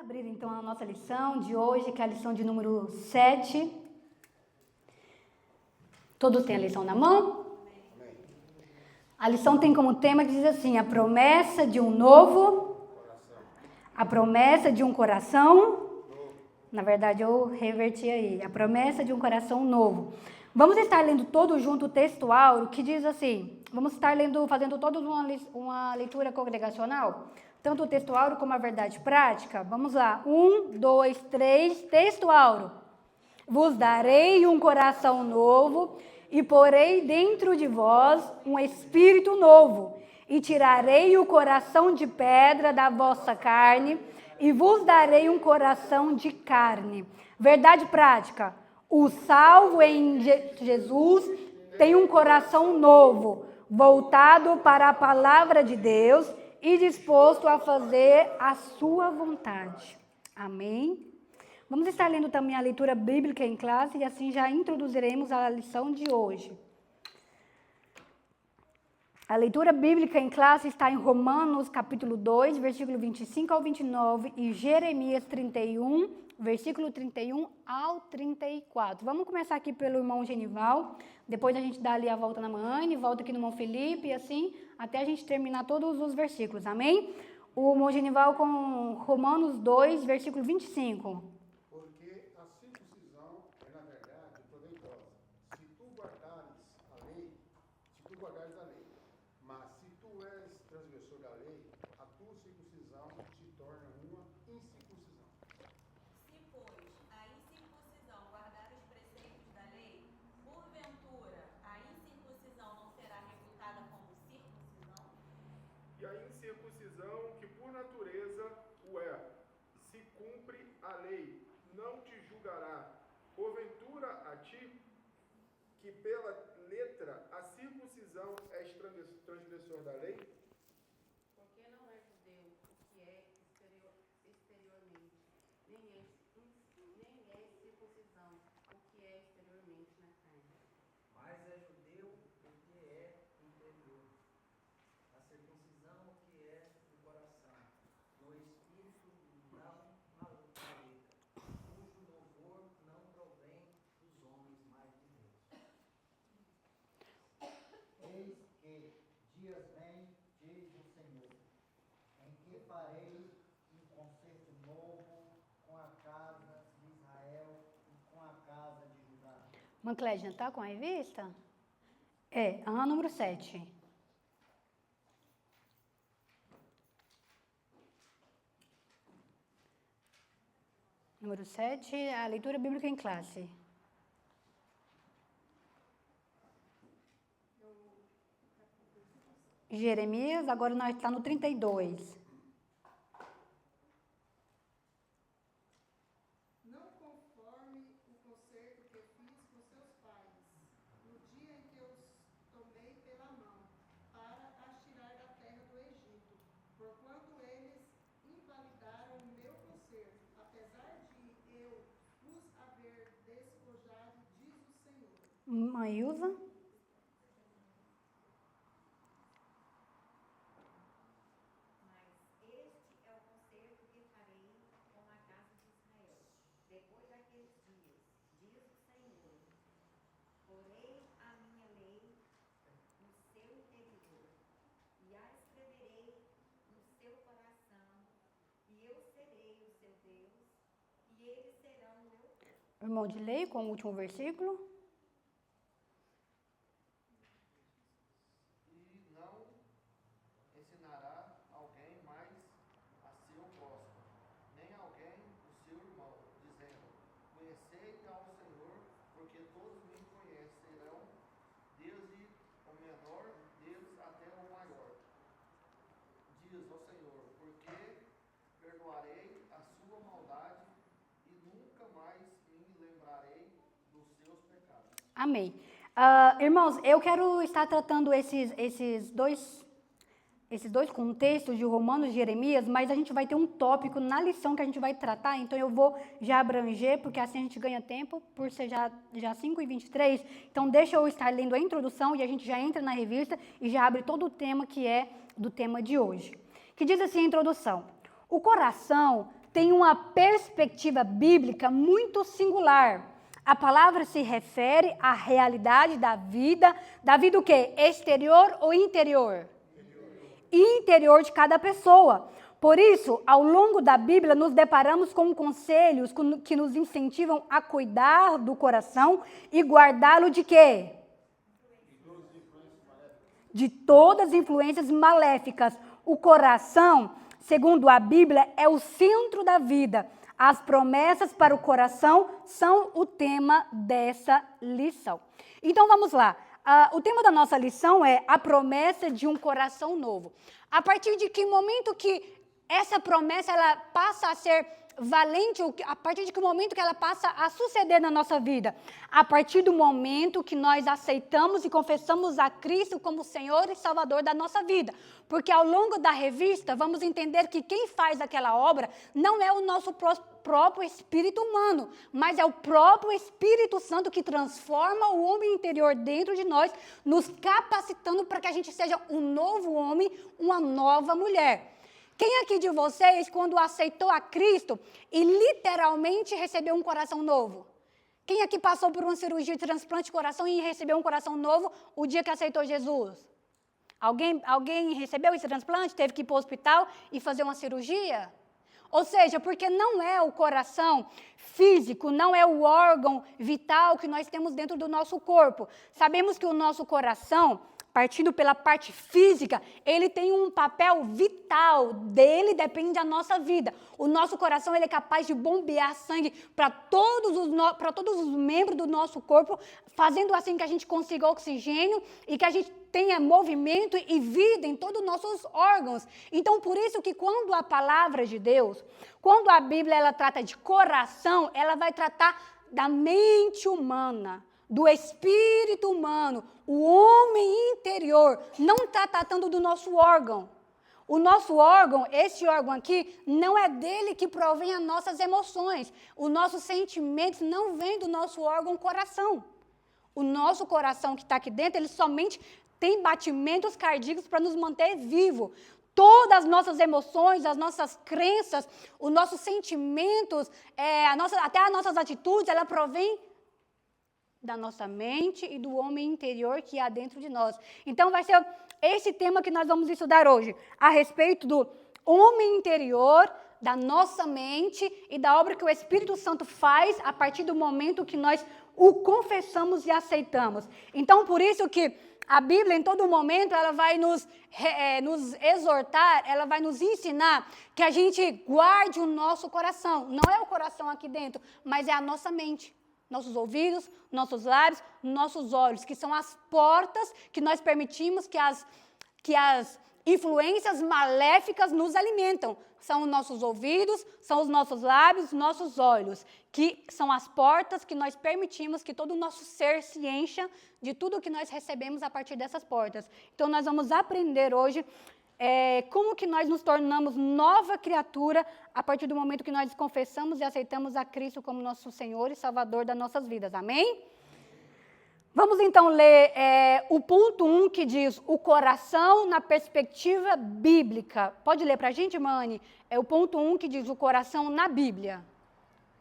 abrir então a nossa lição de hoje, que é a lição de número 7. Todos têm a lição na mão? A lição tem como tema que diz assim: a promessa de um novo, a promessa de um coração. Na verdade, eu reverti aí, a promessa de um coração novo. Vamos estar lendo todo junto o texto áureo, que diz assim, vamos estar lendo, fazendo todos uma leitura congregacional, tanto o texto áureo como a verdade prática. Vamos lá, 1, 2, 3, texto áureo. Vos darei um coração novo e porei dentro de vós um espírito novo, e tirarei o coração de pedra da vossa carne, e vos darei um coração de carne. Verdade prática. O salvo em Jesus tem um coração novo, voltado para a palavra de Deus e disposto a fazer a sua vontade. Amém? Vamos estar lendo também a leitura bíblica em classe e assim já introduziremos a lição de hoje. A leitura bíblica em classe está em Romanos capítulo 2, versículo 25 ao 29 e Jeremias 31, versículo 31 ao 34. Vamos começar aqui pelo irmão Genival, depois a gente dá ali a volta na Mãe, volta aqui no irmão Felipe e assim até a gente terminar todos os versículos, amém? O irmão Genival com Romanos 2, versículo 25. Porque a circuncisão é, na verdade, proveitosa, se tu guardares a lei, mas se tu és transgressor da lei, a tua circuncisão se torna uma incircuncisão. Se, pois, a incircuncisão guardar os preceitos da lei, porventura a incircuncisão não será refutada como circuncisão? E a incircuncisão, que por natureza o é, se cumpre a lei, não te julgará. Porventura a ti, que pela letra a circuncisão és transgressor da lei? Porque não é judeu o que é exteriormente, nem é circuncisão o que é exteriormente na carne. Mas é judeu o que é interior, a circuncisão o que é do coração, no espírito, não na letra, cujo louvor não provém dos homens, mas de Deus. Eis que dias vêm, diz o Senhor, em que farei um concerto novo com a casa de Israel e com a casa de Judá. Manclédia, tá com a revista? Número 7. Número 7, a leitura bíblica em classe. Jeremias, agora nós estamos no 32. Não conforme o concerto que fiz com seus pais, no dia em que os tomei pela mão, para as tirar da terra do Egito, porquanto eles invalidaram o meu concerto, apesar de eu os haver despojado, diz o Senhor. Maísa. Mas este é o concerto que farei com a casa de Israel, depois daqueles dias, diz o Senhor. Porei a minha lei no seu interior, e a escreverei no seu coração, e eu serei o seu Deus, e eles serão o meu povo. Irmão de lei, com o último versículo. E não ensinará alguém mais a seu próximo, nem alguém o seu irmão, dizendo: conhecei ao Senhor, porque todos me conhecerão, desde o menor deles até o maior. Diz ao Senhor: porque perdoarei a sua maldade e nunca mais me lembrarei dos seus pecados. Amém. Irmãos, eu quero estar tratando esses dois contextos de Romanos e Jeremias, mas a gente vai ter um tópico na lição que a gente vai tratar, então eu vou já abranger, porque assim a gente ganha tempo, por ser já 5h23, então deixa eu estar lendo a introdução e a gente já entra na revista e já abre todo o tema que é do tema de hoje. Que diz assim a introdução: o coração tem uma perspectiva bíblica muito singular. A palavra se refere à realidade da vida o quê? Exterior ou interior? Interior de cada pessoa. Por isso, ao longo da Bíblia, nos deparamos com conselhos que nos incentivam a cuidar do coração e guardá-lo de quê? De todas as influências maléficas. O coração, segundo a Bíblia, é o centro da vida. As promessas para o coração são o tema dessa lição. Então, vamos lá. O tema da nossa lição é a promessa de um coração novo. A partir de que momento que essa promessa ela passa a ser valente, a partir de que momento que ela passa a suceder na nossa vida? A partir do momento que nós aceitamos e confessamos a Cristo como Senhor e Salvador da nossa vida. Porque ao longo da revista, vamos entender que quem faz aquela obra não é o nosso próprio espírito humano, mas é o próprio Espírito Santo que transforma o homem interior dentro de nós, nos capacitando para que a gente seja um novo homem, uma nova mulher. Quem aqui de vocês, quando aceitou a Cristo e literalmente recebeu um coração novo? Quem aqui passou por uma cirurgia de transplante de coração e recebeu um coração novo o dia que aceitou Jesus? Alguém recebeu esse transplante, teve que ir para o hospital e fazer uma cirurgia? Ou seja, porque não é o coração físico, não é o órgão vital que nós temos dentro do nosso corpo. Sabemos que o nosso coração, partindo pela parte física, ele tem um papel vital, dele depende a nossa vida. O nosso coração ele é capaz de bombear sangue para todos os membros do nosso corpo, fazendo assim que a gente consiga oxigênio e que a gente tenha movimento e vida em todos os nossos órgãos. Então, por isso que quando a palavra de Deus, quando a Bíblia ela trata de coração, ela vai tratar da mente humana, do espírito humano, o homem interior, não está tratando do nosso órgão. O nosso órgão, esse órgão aqui, não é dele que provém as nossas emoções. Os nossos sentimentos não vêm do nosso órgão coração. O nosso coração que está aqui dentro, ele somente tem batimentos cardíacos para nos manter vivos. Todas as nossas emoções, as nossas crenças, os nossos sentimentos, até as nossas atitudes, ela provém da nossa mente e do homem interior que há dentro de nós. Então, vai ser esse tema que nós vamos estudar hoje, a respeito do homem interior, da nossa mente e da obra que o Espírito Santo faz a partir do momento que nós o confessamos e aceitamos. Então, por isso que a Bíblia, em todo momento, ela vai nos exortar, ela vai nos ensinar que a gente guarde o nosso coração. Não é o coração aqui dentro, mas é a nossa mente. Nossos ouvidos, nossos lábios, nossos olhos, que são as portas que nós permitimos que as influências maléficas nos alimentam. São os nossos ouvidos, são os nossos lábios, nossos olhos, que são as portas que nós permitimos que todo o nosso ser se encha de tudo que nós recebemos a partir dessas portas. Então, nós vamos aprender hoje como que nós nos tornamos nova criatura a partir do momento que nós confessamos e aceitamos a Cristo como nosso Senhor e Salvador das nossas vidas. Amém? Vamos então ler o ponto 1 que diz o coração na perspectiva bíblica. Pode ler para a gente, Mani? É o ponto 1 que diz o coração na Bíblia.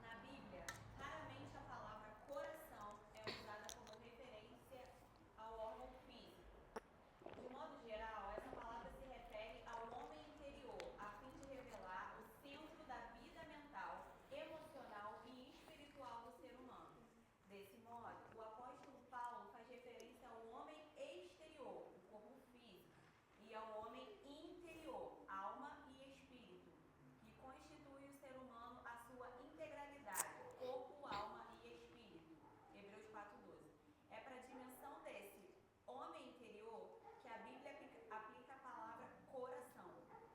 Na Bíblia, raramente a palavra coração é usada como referência ao órgão físico. De modo geral, essa palavra se refere ao homem interior, a fim de revelar o centro da vida mental, emocional e espiritual do ser humano. Desse modo, o apóstolo Paulo faz referência ao homem exterior, o corpo físico, e ao homem interior, alma e espírito, que constitui o ser humano a sua integralidade, corpo, alma e espírito. Hebreus 4:12. É para a dimensão desse homem interior que a Bíblia aplica a palavra coração,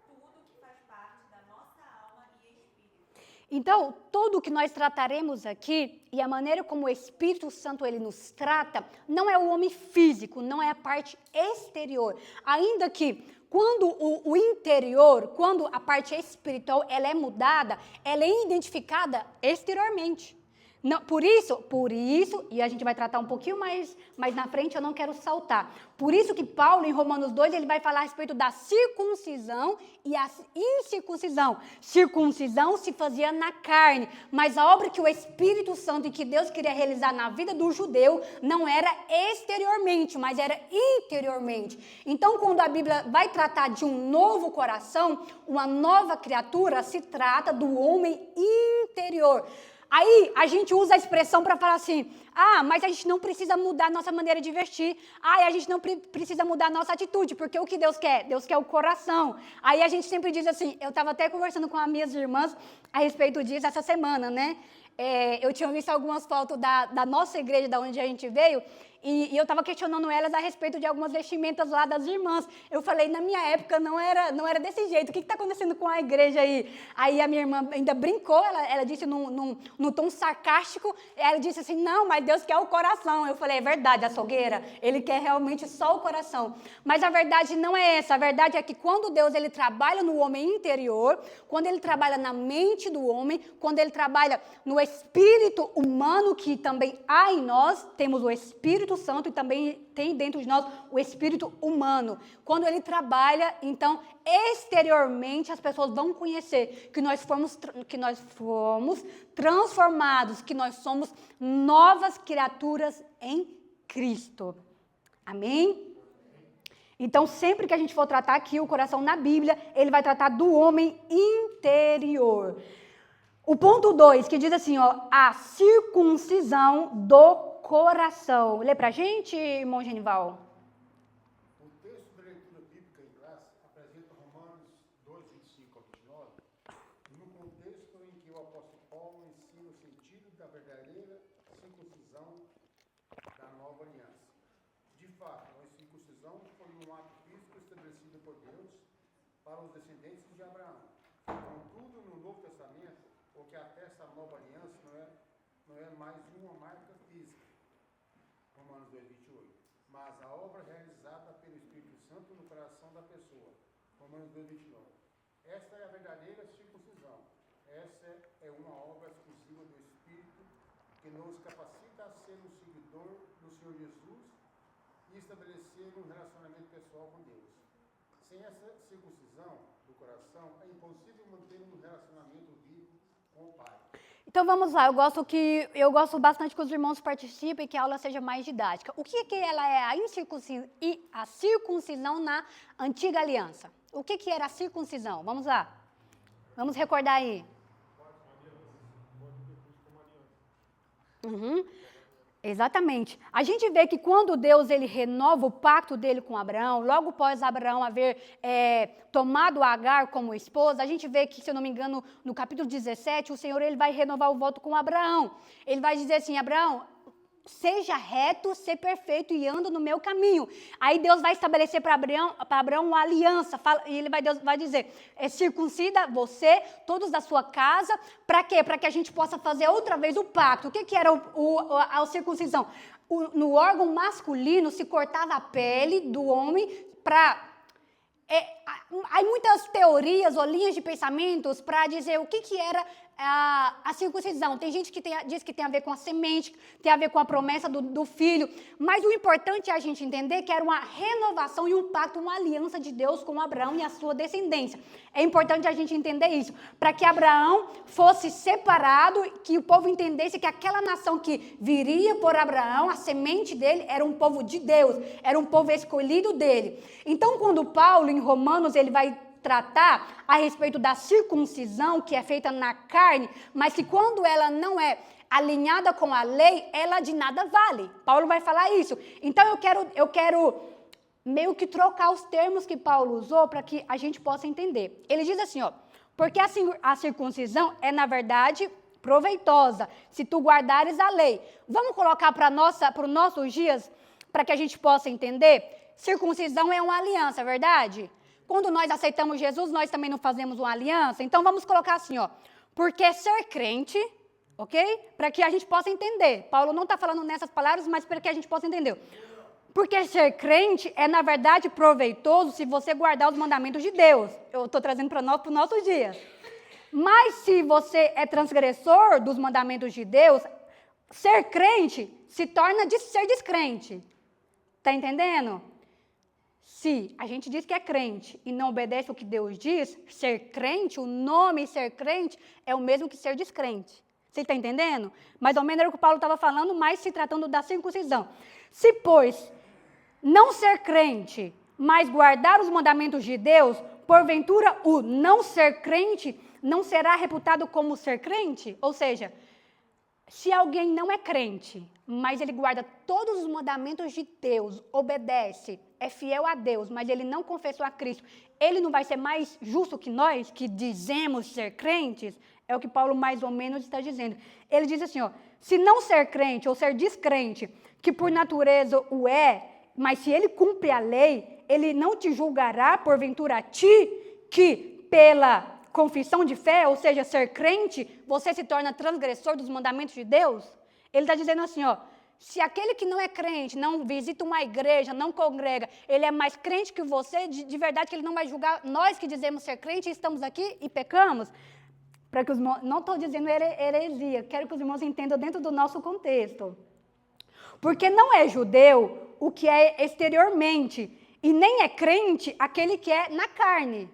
tudo que faz parte da nossa alma e espírito. Então, tudo o que nós trataremos aqui e a maneira como o Espírito Santo ele nos trata, não é o homem físico, não é a parte exterior. Ainda que quando o interior, quando a parte espiritual ela é mudada, ela é identificada exteriormente. Não, por isso, e a gente vai tratar um pouquinho mais na frente, eu não quero saltar. Por isso que Paulo, em Romanos 2, ele vai falar a respeito da circuncisão e a incircuncisão. Circuncisão se fazia na carne, mas a obra que o Espírito Santo e que Deus queria realizar na vida do judeu não era exteriormente, mas era interiormente. Então, quando a Bíblia vai tratar de um novo coração, uma nova criatura, se trata do homem interior. Aí a gente usa a expressão para falar assim, mas a gente não precisa mudar a nossa maneira de vestir, a gente não precisa mudar a nossa atitude, porque o que Deus quer? Deus quer o coração. Aí a gente sempre diz assim, eu estava até conversando com as minhas irmãs a respeito disso essa semana, né? Eu tinha visto algumas fotos da nossa igreja, da onde a gente veio, e eu estava questionando elas a respeito de algumas vestimentas lá das irmãs. Eu falei, na minha época não era desse jeito, o que está acontecendo com a igreja aí? Aí a minha irmã ainda brincou, ela disse num tom sarcástico, ela disse assim, não, mas Deus quer o coração. Eu falei, é verdade, açougueira, Ele quer realmente só o coração. Mas a verdade não é essa, a verdade é que quando Deus ele trabalha no homem interior, quando Ele trabalha na mente do homem, quando Ele trabalha no espírito humano que também há em nós, temos o Espírito Santo e também tem dentro de nós o espírito humano. Quando ele trabalha, então, exteriormente as pessoas vão conhecer que nós fomos transformados, que nós somos novas criaturas em Cristo. Amém? Então, sempre que a gente for tratar aqui o coração na Bíblia, ele vai tratar do homem interior. O ponto 2, que diz assim, a circuncisão do coração. Lê pra gente, irmão Genival. O texto da leitura bíblica em classe apresenta Romanos 2, 25 a 29, no contexto em que o apóstolo Paulo ensina o sentido da verdadeira circuncisão da nova aliança. De fato, a circuncisão foi um ato físico estabelecido por Deus para os descendentes de Abraão. Contudo, no Novo Testamento, o que atesta a nova aliança não é mais uma marca física, Romanos 2, 28, mas a obra realizada pelo Espírito Santo no coração da pessoa, Romanos 2, 29. Esta é a verdadeira circuncisão. Essa é uma obra exclusiva do Espírito que nos capacita a ser um seguidor do Senhor Jesus e estabelecer um relacionamento pessoal com Deus. Sem essa circuncisão do coração, é impossível manter um relacionamento vivo com o Pai. Então vamos lá, eu gosto bastante que os irmãos participem e que a aula seja mais didática. O que ela é a circuncisão na antiga aliança? O que era a circuncisão? Vamos lá, vamos recordar aí. Exatamente. A gente vê que quando Deus ele renova o pacto dele com Abraão, logo após Abraão haver tomado Agar como esposa, a gente vê que, se eu não me engano, no capítulo 17, o Senhor ele vai renovar o voto com Abraão. Ele vai dizer assim, Abraão, seja reto, ser perfeito e anda no meu caminho. Aí Deus vai estabelecer para Abraão uma aliança, e Deus vai dizer, circuncida você, todos da sua casa, para quê? Para que a gente possa fazer outra vez o pacto. O que era a circuncisão? No órgão masculino se cortava a pele do homem para... há muitas teorias ou linhas de pensamentos para dizer o que era a circuncisão. Tem gente que diz que tem a ver com a semente, tem a ver com a promessa do filho, mas o importante é a gente entender que era uma renovação e um pacto, uma aliança de Deus com Abraão e a sua descendência. É importante a gente entender isso, para que Abraão fosse separado, que o povo entendesse que aquela nação que viria por Abraão, a semente dele, era um povo de Deus, era um povo escolhido dele. Então, quando Paulo, em Romanos, ele vai tratar a respeito da circuncisão que é feita na carne, mas que quando ela não é alinhada com a lei, ela de nada vale. Paulo vai falar isso. Então eu quero meio que trocar os termos que Paulo usou para que a gente possa entender. Ele diz assim, porque a circuncisão é, na verdade, proveitosa, se tu guardares a lei. Vamos colocar para os nossos dias, para que a gente possa entender? Circuncisão é uma aliança, é verdade? Quando nós aceitamos Jesus, nós também não fazemos uma aliança? Então, vamos colocar assim, porque ser crente, ok? Para que a gente possa entender. Paulo não está falando nessas palavras, mas para que a gente possa entender. Porque ser crente é, na verdade, proveitoso se você guardar os mandamentos de Deus. Eu estou trazendo para os nossos dias. Mas se você é transgressor dos mandamentos de Deus, ser crente se torna de ser descrente. Está entendendo? Se a gente diz que é crente e não obedece o que Deus diz, ser crente, o nome ser crente, é o mesmo que ser descrente. Você está entendendo? Mais ou menos era o que o Paulo estava falando, mas se tratando da circuncisão. Se, pois, não ser crente, mas guardar os mandamentos de Deus, porventura o não ser crente não será reputado como ser crente? Ou seja, se alguém não é crente, mas ele guarda todos os mandamentos de Deus, obedece, é fiel a Deus, mas ele não confessou a Cristo, ele não vai ser mais justo que nós, que dizemos ser crentes? É o que Paulo mais ou menos está dizendo. Ele diz assim, ó, se não ser crente ou ser descrente, que por natureza o é, mas se ele cumpre a lei, ele não te julgará, porventura a ti, que pela confissão de fé, ou seja, ser crente, você se torna transgressor dos mandamentos de Deus? Ele está dizendo assim, ó, se aquele que não é crente, não visita uma igreja, não congrega, ele é mais crente que você, de verdade que ele não vai julgar nós que dizemos ser crente e estamos aqui e pecamos? Para que os irmãos, não estou dizendo heresia, quero que os irmãos entendam dentro do nosso contexto. Porque não é judeu o que é exteriormente, e nem é crente aquele que é na carne.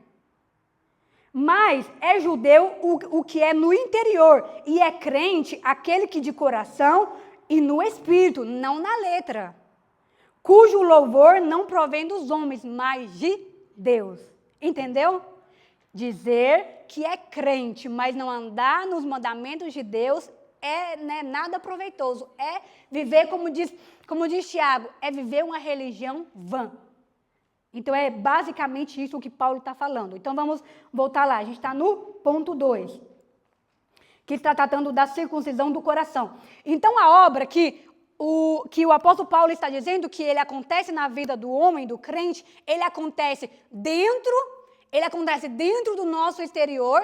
Mas é judeu o que é no interior, e é crente aquele que de coração e no espírito, não na letra, cujo louvor não provém dos homens, mas de Deus. Entendeu? Dizer que é crente, mas não andar nos mandamentos de Deus é nada proveitoso. É viver, como diz Tiago, é viver uma religião vã. Então, é basicamente isso que Paulo está falando. Então, vamos voltar lá. A gente está no ponto 2, que está tratando da circuncisão do coração. Então, a obra que o apóstolo Paulo está dizendo que ele acontece na vida do homem, do crente, ele acontece dentro do nosso exterior,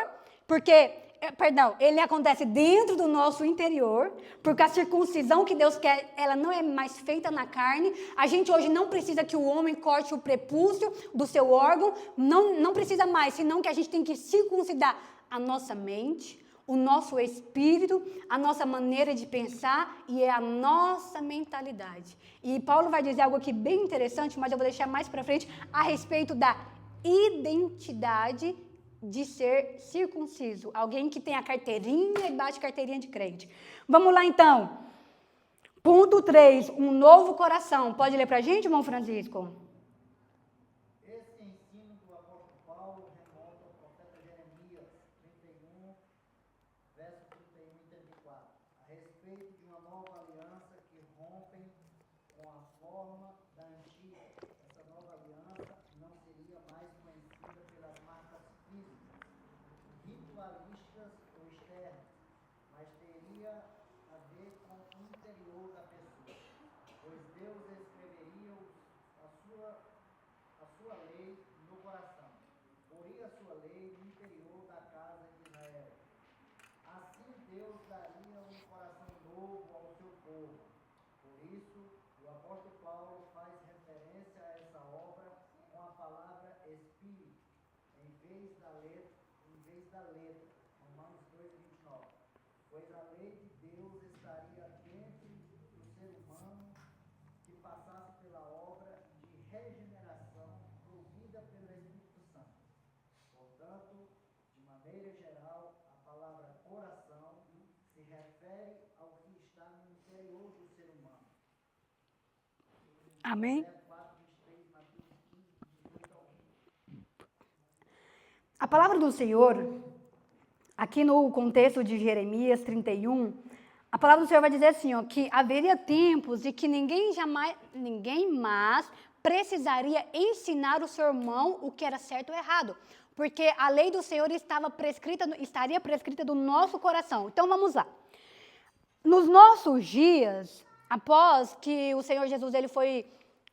ele acontece dentro do nosso interior, porque a circuncisão que Deus quer, ela não é mais feita na carne. A gente hoje não precisa que o homem corte o prepúcio do seu órgão, não precisa mais, senão que a gente tem que circuncidar a nossa mente, o nosso espírito, a nossa maneira de pensar e a nossa mentalidade. E Paulo vai dizer algo aqui bem interessante, mas eu vou deixar mais para frente, a respeito da identidade de ser circunciso. Alguém que tem a carteirinha e bate carteirinha de crente. Vamos lá, então. Ponto 3, um novo coração. Pode ler para a gente, irmão Francisco? Esse ensino do apóstolo Paulo remonta ao profeta Jeremias 31, verso 31 e 34, a respeito de uma nova aliança que rompem com a forma da antiga. Essa nova aliança não seria mais conhecida pelas marcas físicas, ritualísticas ou externas, mas teria a ver com o interior da pessoa, pois Deus escreveria a sua lei no coração, poria a sua lei no interior da casa de Israel. Assim Deus daria um coração novo ao seu povo. Por isso, o apóstolo Paulo faz referência a essa obra com a palavra espírito, em vez da letra. Romanos 2:29. Pois a lei de Deus estaria dentro do ser humano que passasse pela obra de regeneração provida pelo Espírito Santo. Portanto, de maneira geral, a palavra coração se refere ao que está no interior do ser humano. Amém? A palavra do Senhor, aqui no contexto de Jeremias 31, a palavra do Senhor vai dizer assim, ó, que haveria tempos de que ninguém mais precisaria ensinar o seu irmão o que era certo ou errado, porque a lei do Senhor estaria prescrita do nosso coração. Então vamos lá. Nos nossos dias, após que o Senhor Jesus ele foi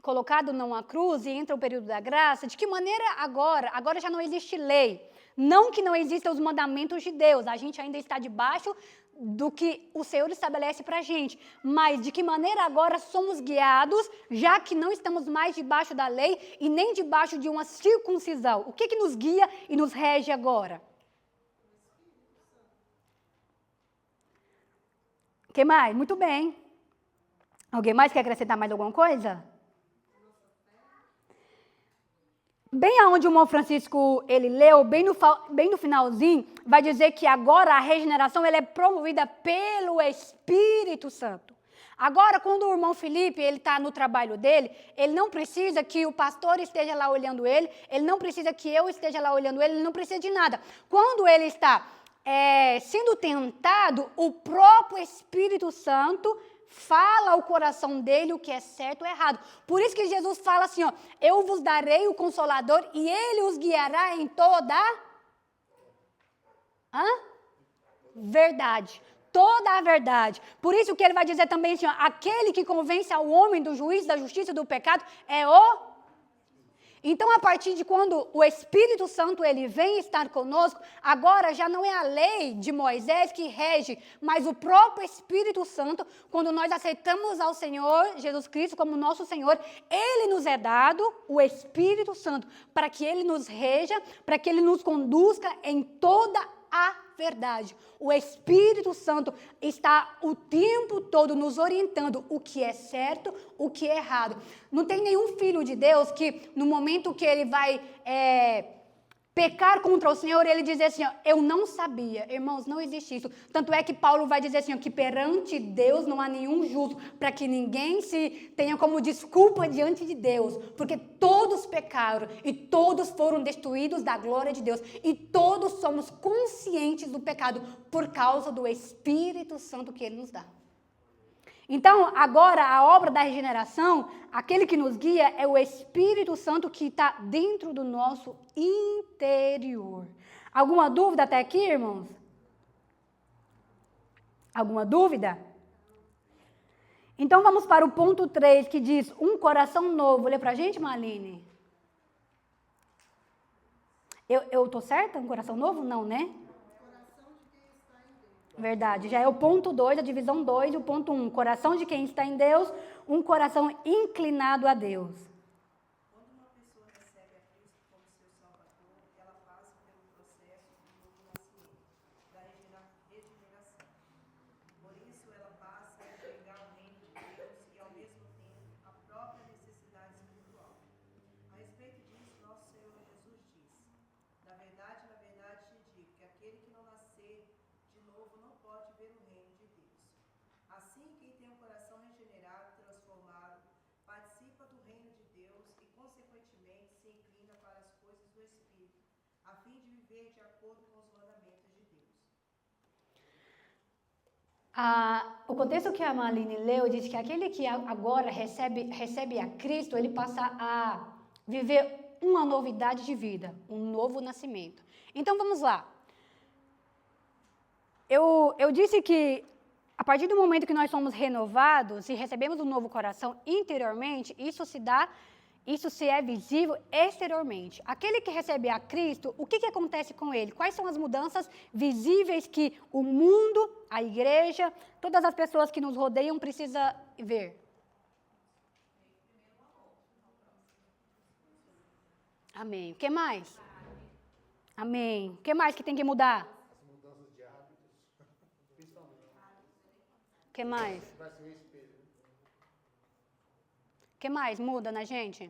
colocado numa cruz e entra o período da graça, de que maneira agora já não existe lei, não que não existam os mandamentos de Deus, a gente ainda está debaixo do que o Senhor estabelece para a gente, mas de que maneira agora somos guiados, já que não estamos mais debaixo da lei e nem debaixo de uma circuncisão. O que nos guia e nos rege agora? O que mais? Muito bem. Alguém mais quer acrescentar mais alguma coisa? Bem aonde o irmão Francisco ele leu, bem no finalzinho, vai dizer que agora a regeneração ela é promovida pelo Espírito Santo. Agora, quando o irmão Felipe ele está no trabalho dele, ele não precisa que o pastor esteja lá olhando ele não precisa que eu esteja lá olhando ele não precisa de nada. Quando ele está sendo tentado, o próprio Espírito Santo fala ao coração dele o que é certo ou errado. Por isso que Jesus fala assim, ó, eu vos darei o Consolador e ele os guiará em toda verdade. Toda a verdade. Por isso que ele vai dizer também assim, ó, aquele que convence ao homem do juízo, da justiça e do pecado é o... Então, a partir de quando o Espírito Santo ele vem estar conosco, agora já não é a lei de Moisés que rege, mas o próprio Espírito Santo, quando nós aceitamos ao Senhor Jesus Cristo como nosso Senhor, ele nos é dado, o Espírito Santo, para que ele nos reja, para que ele nos conduzca em toda a verdade. O Espírito Santo está o tempo todo nos orientando o que é certo, o que é errado. Não tem nenhum filho de Deus que, no momento que ele vai pecar contra o Senhor, ele diz assim, ó, eu não sabia. Irmãos, não existe isso. Tanto é que Paulo vai dizer assim, ó, que perante Deus não há nenhum justo, para que ninguém se tenha como desculpa diante de Deus, porque todos pecaram e todos foram destruídos da glória de Deus e todos somos conscientes do pecado por causa do Espírito Santo que ele nos dá. Então, agora, a obra da regeneração, aquele que nos guia é o Espírito Santo que está dentro do nosso interior. Alguma dúvida até aqui, irmãos? Alguma dúvida? Então, vamos para o ponto 3, que diz, um coração novo. Lê para a gente, Maline? Eu estou certa? Um coração novo? Não, né? Verdade, já é o ponto 2, a divisão 2, o ponto 1. Coração de quem está em Deus, um coração inclinado a Deus. Quando uma pessoa recebe a Cristo como seu Salvador, ela passa pelo processo do novo nascimento, da regeneração. Por isso, ela passa a enxergar o reino de Deus e, ao mesmo tempo, a própria necessidade espiritual. A respeito disso, nosso Senhor Jesus diz, na verdade te digo, que aquele que não nascer de novo não pode ver o reino de Deus. Assim, quem tem um coração regenerado, transformado, participa do reino de Deus e, consequentemente, se inclina para as coisas do Espírito, a fim de viver de acordo com os mandamentos de Deus. O contexto que a Maline leu diz que aquele que agora recebe a Cristo, ele passa a viver uma novidade de vida, um novo nascimento. Então, vamos lá. Eu disse que, a partir do momento que nós somos renovados e recebemos um novo coração interiormente, isso se é visível exteriormente. Aquele que recebe a Cristo, o que acontece com ele? Quais são as mudanças visíveis que o mundo, a igreja, todas as pessoas que nos rodeiam precisam ver? Amém. O que mais? Amém. O que mais que tem que mudar? O que mais? O que mais muda na gente?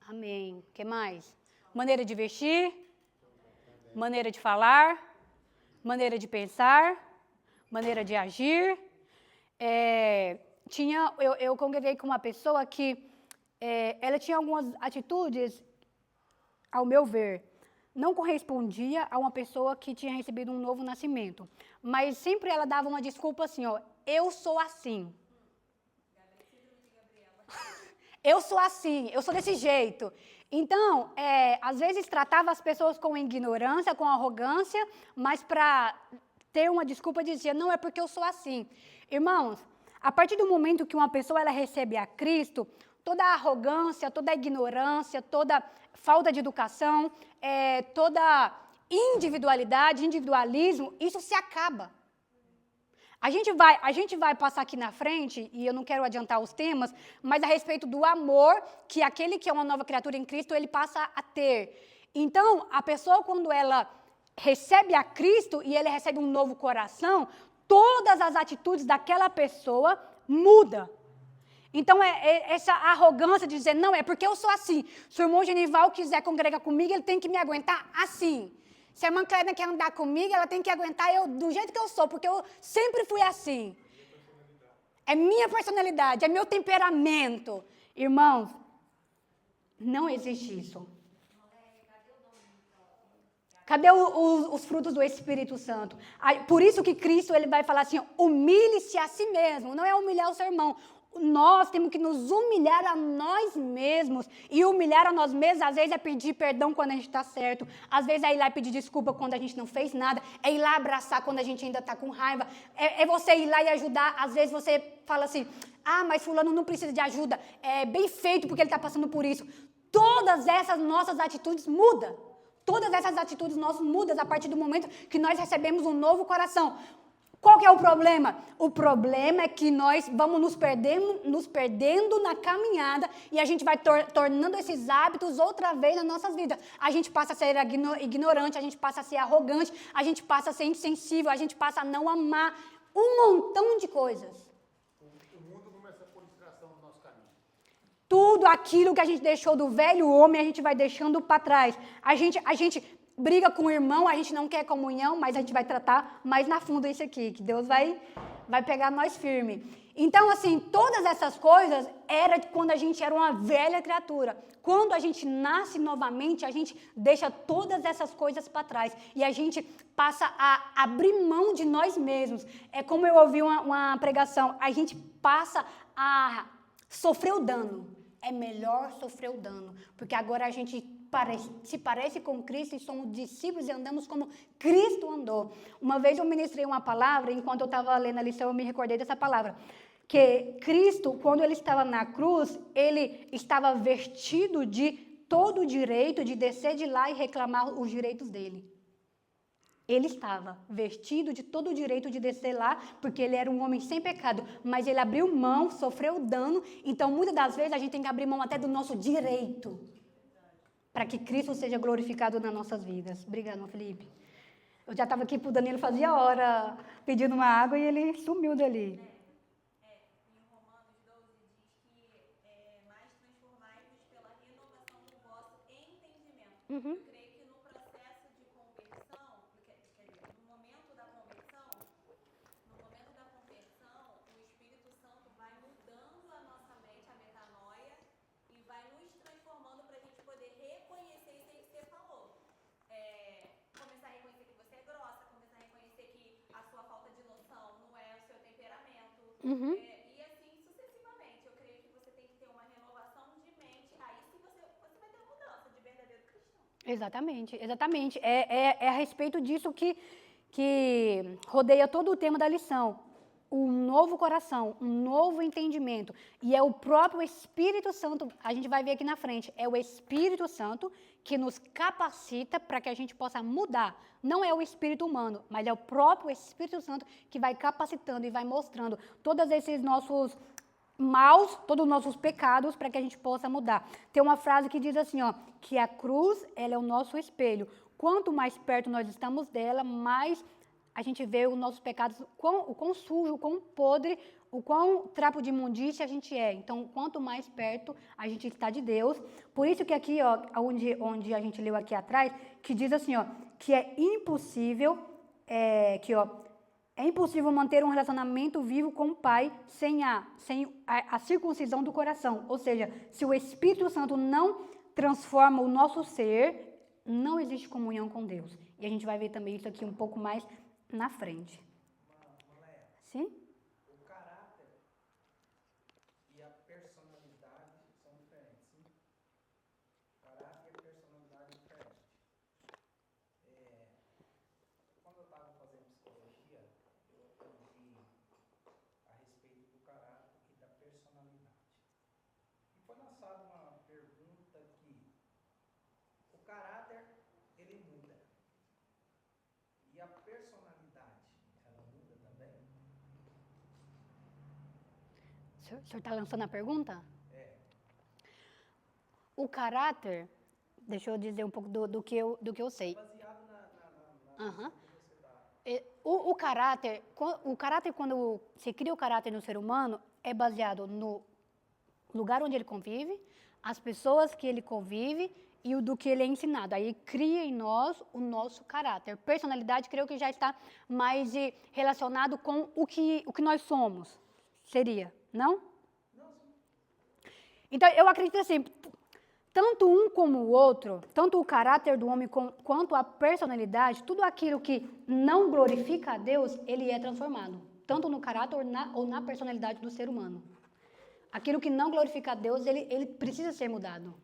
Amém. O que mais? Maneira de vestir, maneira de falar, maneira de pensar, maneira de agir. Eu congreguei com uma pessoa que ela tinha algumas atitudes, ao meu ver, não correspondia a uma pessoa que tinha recebido um novo nascimento. Mas sempre ela dava uma desculpa assim, ó, eu sou assim. Eu sou assim, eu sou desse jeito. Então, às vezes tratava as pessoas com ignorância, com arrogância, mas para ter uma desculpa dizia, não, é porque eu sou assim. Irmãos, a partir do momento que uma pessoa ela recebe a Cristo, toda a arrogância, toda a ignorância, toda falta de educação, toda individualidade, individualismo, isso se acaba. A gente vai passar aqui na frente, e eu não quero adiantar os temas, mas a respeito do amor que aquele que é uma nova criatura em Cristo, ele passa a ter. Então, a pessoa, quando ela recebe a Cristo e ele recebe um novo coração, todas as atitudes daquela pessoa mudam. Então, essa arrogância de dizer, não, é porque eu sou assim. Se o irmão Genival quiser congregar comigo, ele tem que me aguentar assim. Se a irmã Clédia quer andar comigo, ela tem que aguentar eu do jeito que eu sou, porque eu sempre fui assim. É minha personalidade, é meu temperamento. Irmãos, não existe isso. Cadê os frutos do Espírito Santo? Por isso que Cristo ele vai falar assim, humilhe-se a si mesmo. Não é humilhar o seu irmão. Nós temos que nos humilhar a nós mesmos. E humilhar a nós mesmos, às vezes, é pedir perdão quando a gente está certo. Às vezes, é ir lá e pedir desculpa quando a gente não fez nada. É ir lá abraçar quando a gente ainda está com raiva. É você ir lá e ajudar. Às vezes, você fala assim, mas fulano não precisa de ajuda. É bem feito porque ele está passando por isso. Todas essas nossas atitudes mudam. Todas essas atitudes nossas mudam a partir do momento que nós recebemos um novo coração. Qual que é o problema? O problema é que nós vamos nos perdendo na caminhada e a gente vai tornando esses hábitos outra vez nas nossas vidas. A gente passa a ser ignorante, a gente passa a ser arrogante, a gente passa a ser insensível, a gente passa a não amar um montão de coisas. O mundo começa a pôr distração no nosso caminho. Tudo aquilo que a gente deixou do velho homem, a gente vai deixando para trás. A gente briga com o irmão, a gente não quer comunhão, mas a gente vai tratar mais na fundo isso aqui, que Deus vai pegar nós firme. Então, assim, todas essas coisas era quando a gente era uma velha criatura. Quando a gente nasce novamente, a gente deixa todas essas coisas para trás e a gente passa a abrir mão de nós mesmos. É como eu ouvi uma pregação, a gente passa a sofrer o dano. É melhor sofrer o dano, porque agora a gente se parece com Cristo e somos discípulos e andamos como Cristo andou. Uma vez eu ministrei uma palavra, enquanto eu estava lendo a lição, eu me recordei dessa palavra, que Cristo, quando ele estava na cruz, ele estava vestido de todo o direito de descer de lá e reclamar os direitos dele. Ele estava vestido de todo o direito de descer lá, porque ele era um homem sem pecado, mas ele abriu mão, sofreu dano, então muitas das vezes a gente tem que abrir mão até do nosso direito, para que Cristo seja glorificado nas nossas vidas. Obrigada, Felipe. Eu já estava aqui para o Danilo, fazia hora, pedindo uma água e ele sumiu dali. Em Romanos 12 diz que mais transformai-vos pela renovação do vosso entendimento. Uhum. Eu creio que no processo de conversão, quer dizer, no momento da conversão, o Espírito Santo vai mudando a nossa mente, a metanoia, e vai nos transformando para a gente poder reconhecer isso aí que você falou. Começar a reconhecer que você é grossa, começar a reconhecer que a sua falta de noção não é o seu temperamento. Uhum. E assim sucessivamente. Eu creio que você tem que ter uma renovação de mente. Aí sim você vai ter mudança de verdadeiro cristão. Exatamente. É a respeito disso que rodeia todo o tema da lição. Um novo coração, um novo entendimento. E é o próprio Espírito Santo, a gente vai ver aqui na frente, é o Espírito Santo que nos capacita para que a gente possa mudar. Não é o Espírito humano, mas é o próprio Espírito Santo que vai capacitando e vai mostrando todos esses nossos maus, todos os nossos pecados, para que a gente possa mudar. Tem uma frase que diz assim, que a cruz, ela é o nosso espelho. Quanto mais perto nós estamos dela, mais a gente vê os nossos pecados, o quão sujo, o quão podre, o quão trapo de imundícia a gente é. Então, quanto mais perto a gente está de Deus. Por isso que aqui, onde a gente leu aqui atrás, que diz assim, que é impossível, é impossível manter um relacionamento vivo com o Pai sem a circuncisão do coração. Ou seja, se o Espírito Santo não transforma o nosso ser, não existe comunhão com Deus. E a gente vai ver também isso aqui um pouco mais na frente. Sim? O caráter e a personalidade são diferentes, sim? Caráter e personalidade diferentes. Quando eu estava fazendo psicologia, eu aprendi a respeito do caráter e da personalidade. E foi lançada uma pergunta que o caráter, ele muda. E a personalidade, ela muda também? O senhor está lançando a pergunta? É. O caráter, deixa eu dizer um pouco do que eu sei. Baseado na Aham. que você dá. o caráter, quando se cria o caráter no ser humano, é baseado no lugar onde ele convive, as pessoas que ele convive e o do que ele é ensinado. Aí cria em nós o nosso caráter. Personalidade, creio que já está mais relacionado com o que nós somos. Seria, não? Então, eu acredito assim, tanto um como o outro, tanto o caráter do homem quanto a personalidade, tudo aquilo que não glorifica a Deus, ele é transformado. Tanto no caráter ou na personalidade do ser humano. Aquilo que não glorifica a Deus, ele precisa ser mudado.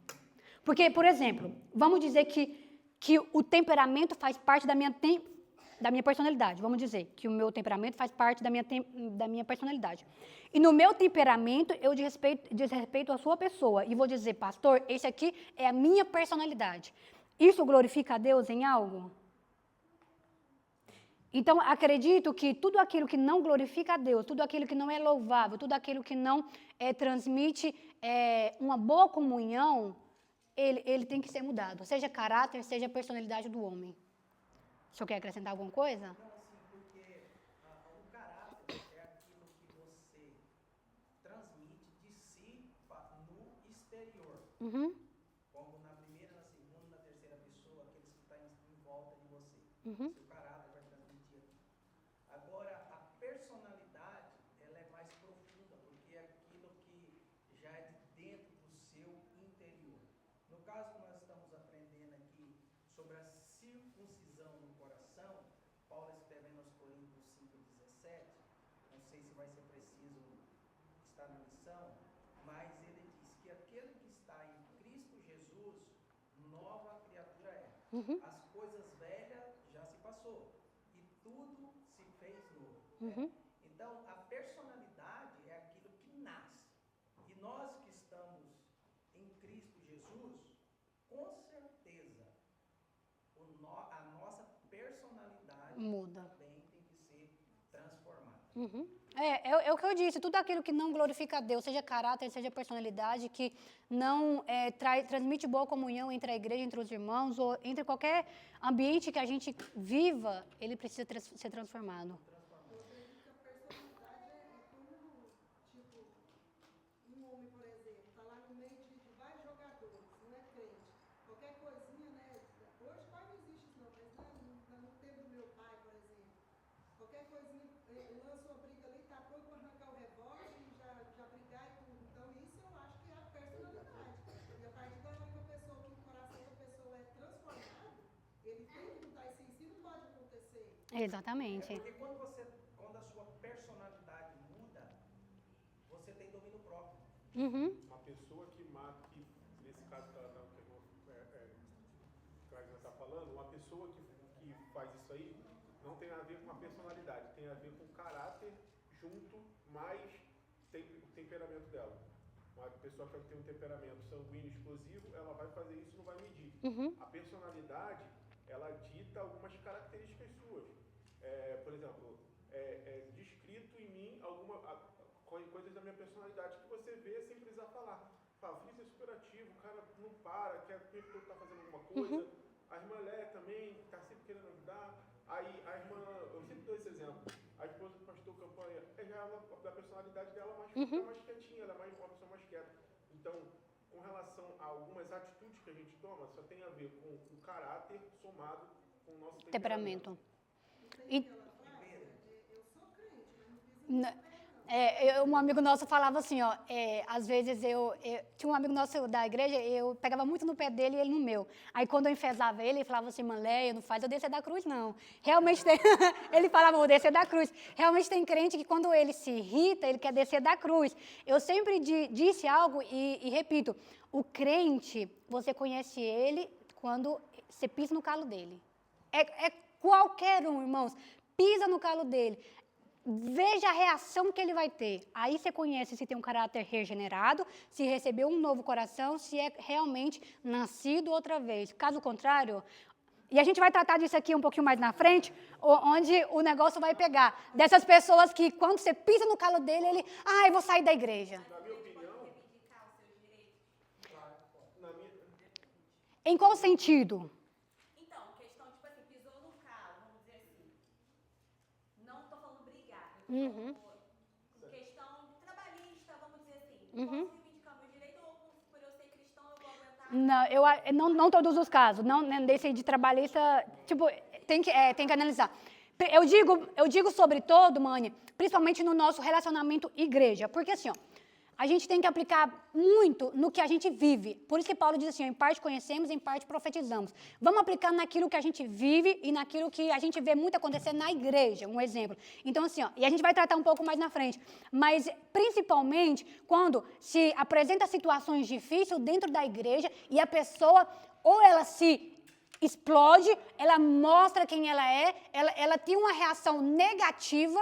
Porque, por exemplo, vamos dizer que o temperamento faz parte da minha personalidade. Vamos dizer que o meu temperamento faz parte da minha personalidade. E no meu temperamento, eu desrespeito a sua pessoa. E vou dizer, pastor, esse aqui é a minha personalidade. Isso glorifica a Deus em algo? Então, acredito que tudo aquilo que não glorifica a Deus, tudo aquilo que não é louvável, tudo aquilo que não transmite uma boa comunhão, ele tem que ser mudado. Seja caráter, seja personalidade do homem. O senhor quer acrescentar alguma coisa? Não, assim, porque o caráter é aquilo que você transmite de si no exterior. Uhum. Como na primeira, na segunda, na terceira pessoa, aqueles que estão em volta de você. Uhum. Seu caráter vai transmitir aqui. Agora, a personalidade, ela é mais profunda, porque é aquilo que já é de dentro do seu interior. No caso que nós estamos aprendendo aqui sobre a circuncisão no coração, Paulo escrevendo aos Coríntios 5,17, não sei se vai ser preciso estar na lição, mas ele diz que aquele que está em Cristo Jesus, nova criatura é. Uhum. As coisas velhas já se passou e tudo se fez novo. Uhum. Então, a personalidade é aquilo que nasce. E nós que estamos em Cristo Jesus, com certeza, a nossa personalidade Muda. também tem que ser transformada. Uhum. É o que eu disse, tudo aquilo que não glorifica a Deus, seja caráter, seja personalidade, que não transmite boa comunhão entre a igreja, entre os irmãos, ou entre qualquer ambiente que a gente viva, ele precisa ser transformado. Eu acredito que a personalidade é como, tipo, um homem, por exemplo, está lá no meio de vários jogadores, não é crente. Qualquer coisinha, né? Hoje quase não existe isso não, mas no tempo do meu pai, por exemplo, qualquer coisinha, lança uma briga ali, tá pronto para arrancar o revólver e já brigar e tudo. Então isso eu acho que é a personalidade. E a partir da hora que a pessoa, que o coração da pessoa é transformado, ele tem que mudar, isso em si não pode acontecer. Exatamente. Porque quando a sua personalidade muda, você tem domínio próprio. Uhum. Uma pessoa que mata, nesse caso que a Cláudia está falando, uma pessoa que faz isso aí não tem a ver com a personalidade, tem a ver com o caráter junto mais o temperamento dela. Uma pessoa que tem um temperamento sanguíneo explosivo, ela vai fazer isso e não vai medir. Uhum. A personalidade, ela dita algumas características suas. Por exemplo, descrito em mim coisas da minha personalidade que você vê sem precisar falar. Fala, Vinícius é super ativo, o cara não para, quer ver que está fazendo alguma coisa. Uhum. A irmã Léa também está sempre querendo ajudar. Aí a irmã, eu sempre dou esse exemplo, a esposa do pastor Campanha, da personalidade dela mais quietinha, ela é uma pessoa mais quieta. Então, com relação a algumas atitudes que a gente toma, só tem a ver com o caráter somado com o nosso temperamento. E, Eu sou crente, mas não fiz isso. um amigo nosso falava assim, ó, às vezes eu tinha um amigo nosso da igreja, eu pegava muito no pé dele e ele no meu. Aí quando eu enfesava ele falava assim, Maléia, não faz eu descer da cruz, não. Realmente tem, ele falava, vou descer da cruz. Realmente tem crente que quando ele se irrita, ele quer descer da cruz. Eu sempre disse algo e repito, o crente, você conhece ele quando você pisa no calo dele. É qualquer um, irmãos, pisa no calo dele. Veja a reação que ele vai ter. Aí você conhece se tem um caráter regenerado, se recebeu um novo coração, se é realmente nascido outra vez. Caso contrário, e a gente vai tratar disso aqui um pouquinho mais na frente, onde o negócio vai pegar. Dessas pessoas que quando você pisa no calo dele, ele, eu vou sair da igreja. Na minha opinião, reivindicar os seus direitos? Em qual sentido? Então, questão, tipo assim, pisou no calo, vamos dizer assim. Uhum. Em questão trabalhista, vamos dizer assim. Uhum. Posso reivindicar meu direito ou por eu ser cristão eu vou aguentar? Não todos os casos, não né, desse de trabalhista, tipo, tem que analisar. Eu digo sobretudo, Mani, principalmente no nosso relacionamento igreja, porque assim, ó, a gente tem que aplicar muito no que a gente vive. Por isso que Paulo diz assim, ó, em parte conhecemos, em parte profetizamos. Vamos aplicar naquilo que a gente vive e naquilo que a gente vê muito acontecer na igreja, um exemplo. Então assim, ó, e a gente vai tratar um pouco mais na frente, mas principalmente quando se apresenta situações difíceis dentro da igreja e a pessoa ou ela se explode, ela mostra quem ela tem uma reação negativa,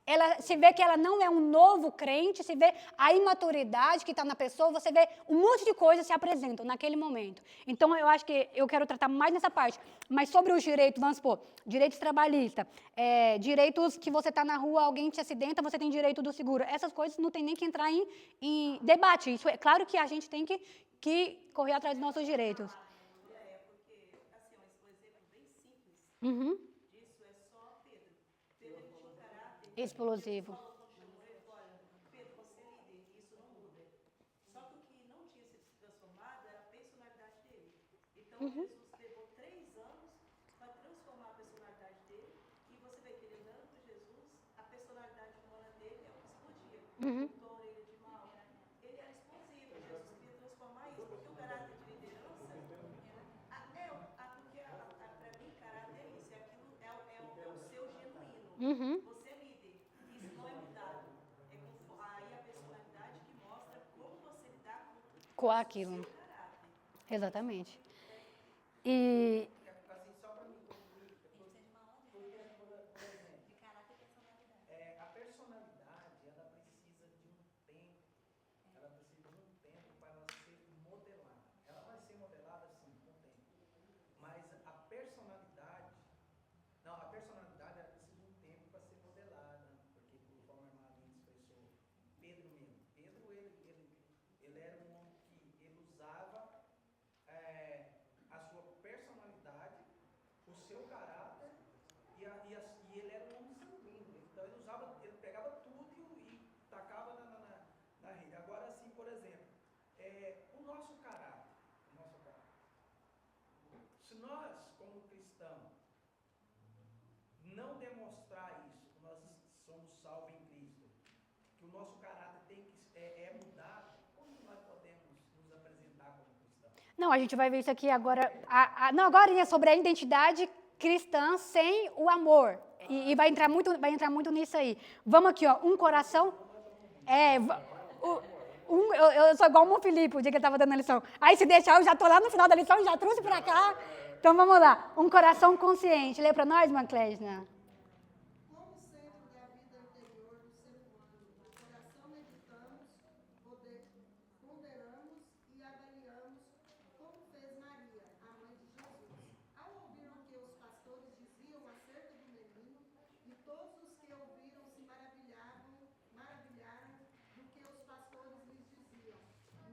ela se vê que ela não é um novo crente, se vê a imaturidade que está na pessoa, você vê um monte de coisas se apresentam naquele momento. Então, eu acho que eu quero tratar mais nessa parte. Mas sobre os direitos, vamos supor, direitos trabalhistas, direitos que você está na rua, alguém te acidenta, você tem direito do seguro. Essas coisas não tem nem que entrar em debate. Isso é claro que a gente tem que correr atrás dos nossos direitos. Porque, assim, um exemplo bem simples Uhum. disso é só Pedro. Pedro ele tinha um caráter. Explosivo. Paulo, quando chamou ele, falou, olha, Pedro, você é líder, isso não muda. Só que o que não tinha sido transformado era a personalidade dele. Então, Jesus levou 3 anos para transformar a personalidade dele. E você vê que ele andando com Jesus, a personalidade humana dele é o que explodia. Cortou a orelha de mal. Ele era explosivo. Jesus queria transformar isso. Porque o caráter de liderança, para mim, caráter é isso. É o seu genuíno. Você é líder. Isso não é mudado. Aí a personalidade que mostra como você lidar Com aquilo. o seu caráter. Exatamente. E Assim, só para me concluir, por exemplo, a personalidade, ela precisa de um tempo, para ela ser modelada. Ela vai ser modelada, sim, com o tempo. Mas a personalidade ela precisa de um tempo para ser modelada, porque conforme a Marlene expressou, Pedro mesmo. Pedro, ele era um homem que ele usava a sua personalidade, o seu caráter, e ele era um homem sanguíneo. Então ele pegava tudo e tacava na rede. Agora, assim, por exemplo, o nosso caráter. Se nós, como cristãos, não demonstrar isso, que nós somos salvos em Cristo, que o nosso caráter tem que é mudado, como nós podemos nos apresentar como cristãos? não, a gente vai ver isso aqui agora. Agora é sobre a identidade cristã sem o amor. E vai entrar muito nisso aí. Vamos aqui, ó, um coração. Eu sou igual o Mon Felipe, o dia que ele estava dando a lição. Aí se deixar, eu já estou lá no final da lição, já trouxe para cá. Então vamos lá. Um coração consciente. Lê para nós, irmã Clésina. Como centro da vida interior do ser humano, no coração meditamos, ponderamos e avaliamos como fez Maria, a mãe de Jesus. Ao ouvir o que os pastores diziam acerca do menino, e todos os que ouviram se maravilharam do que os pastores lhes diziam.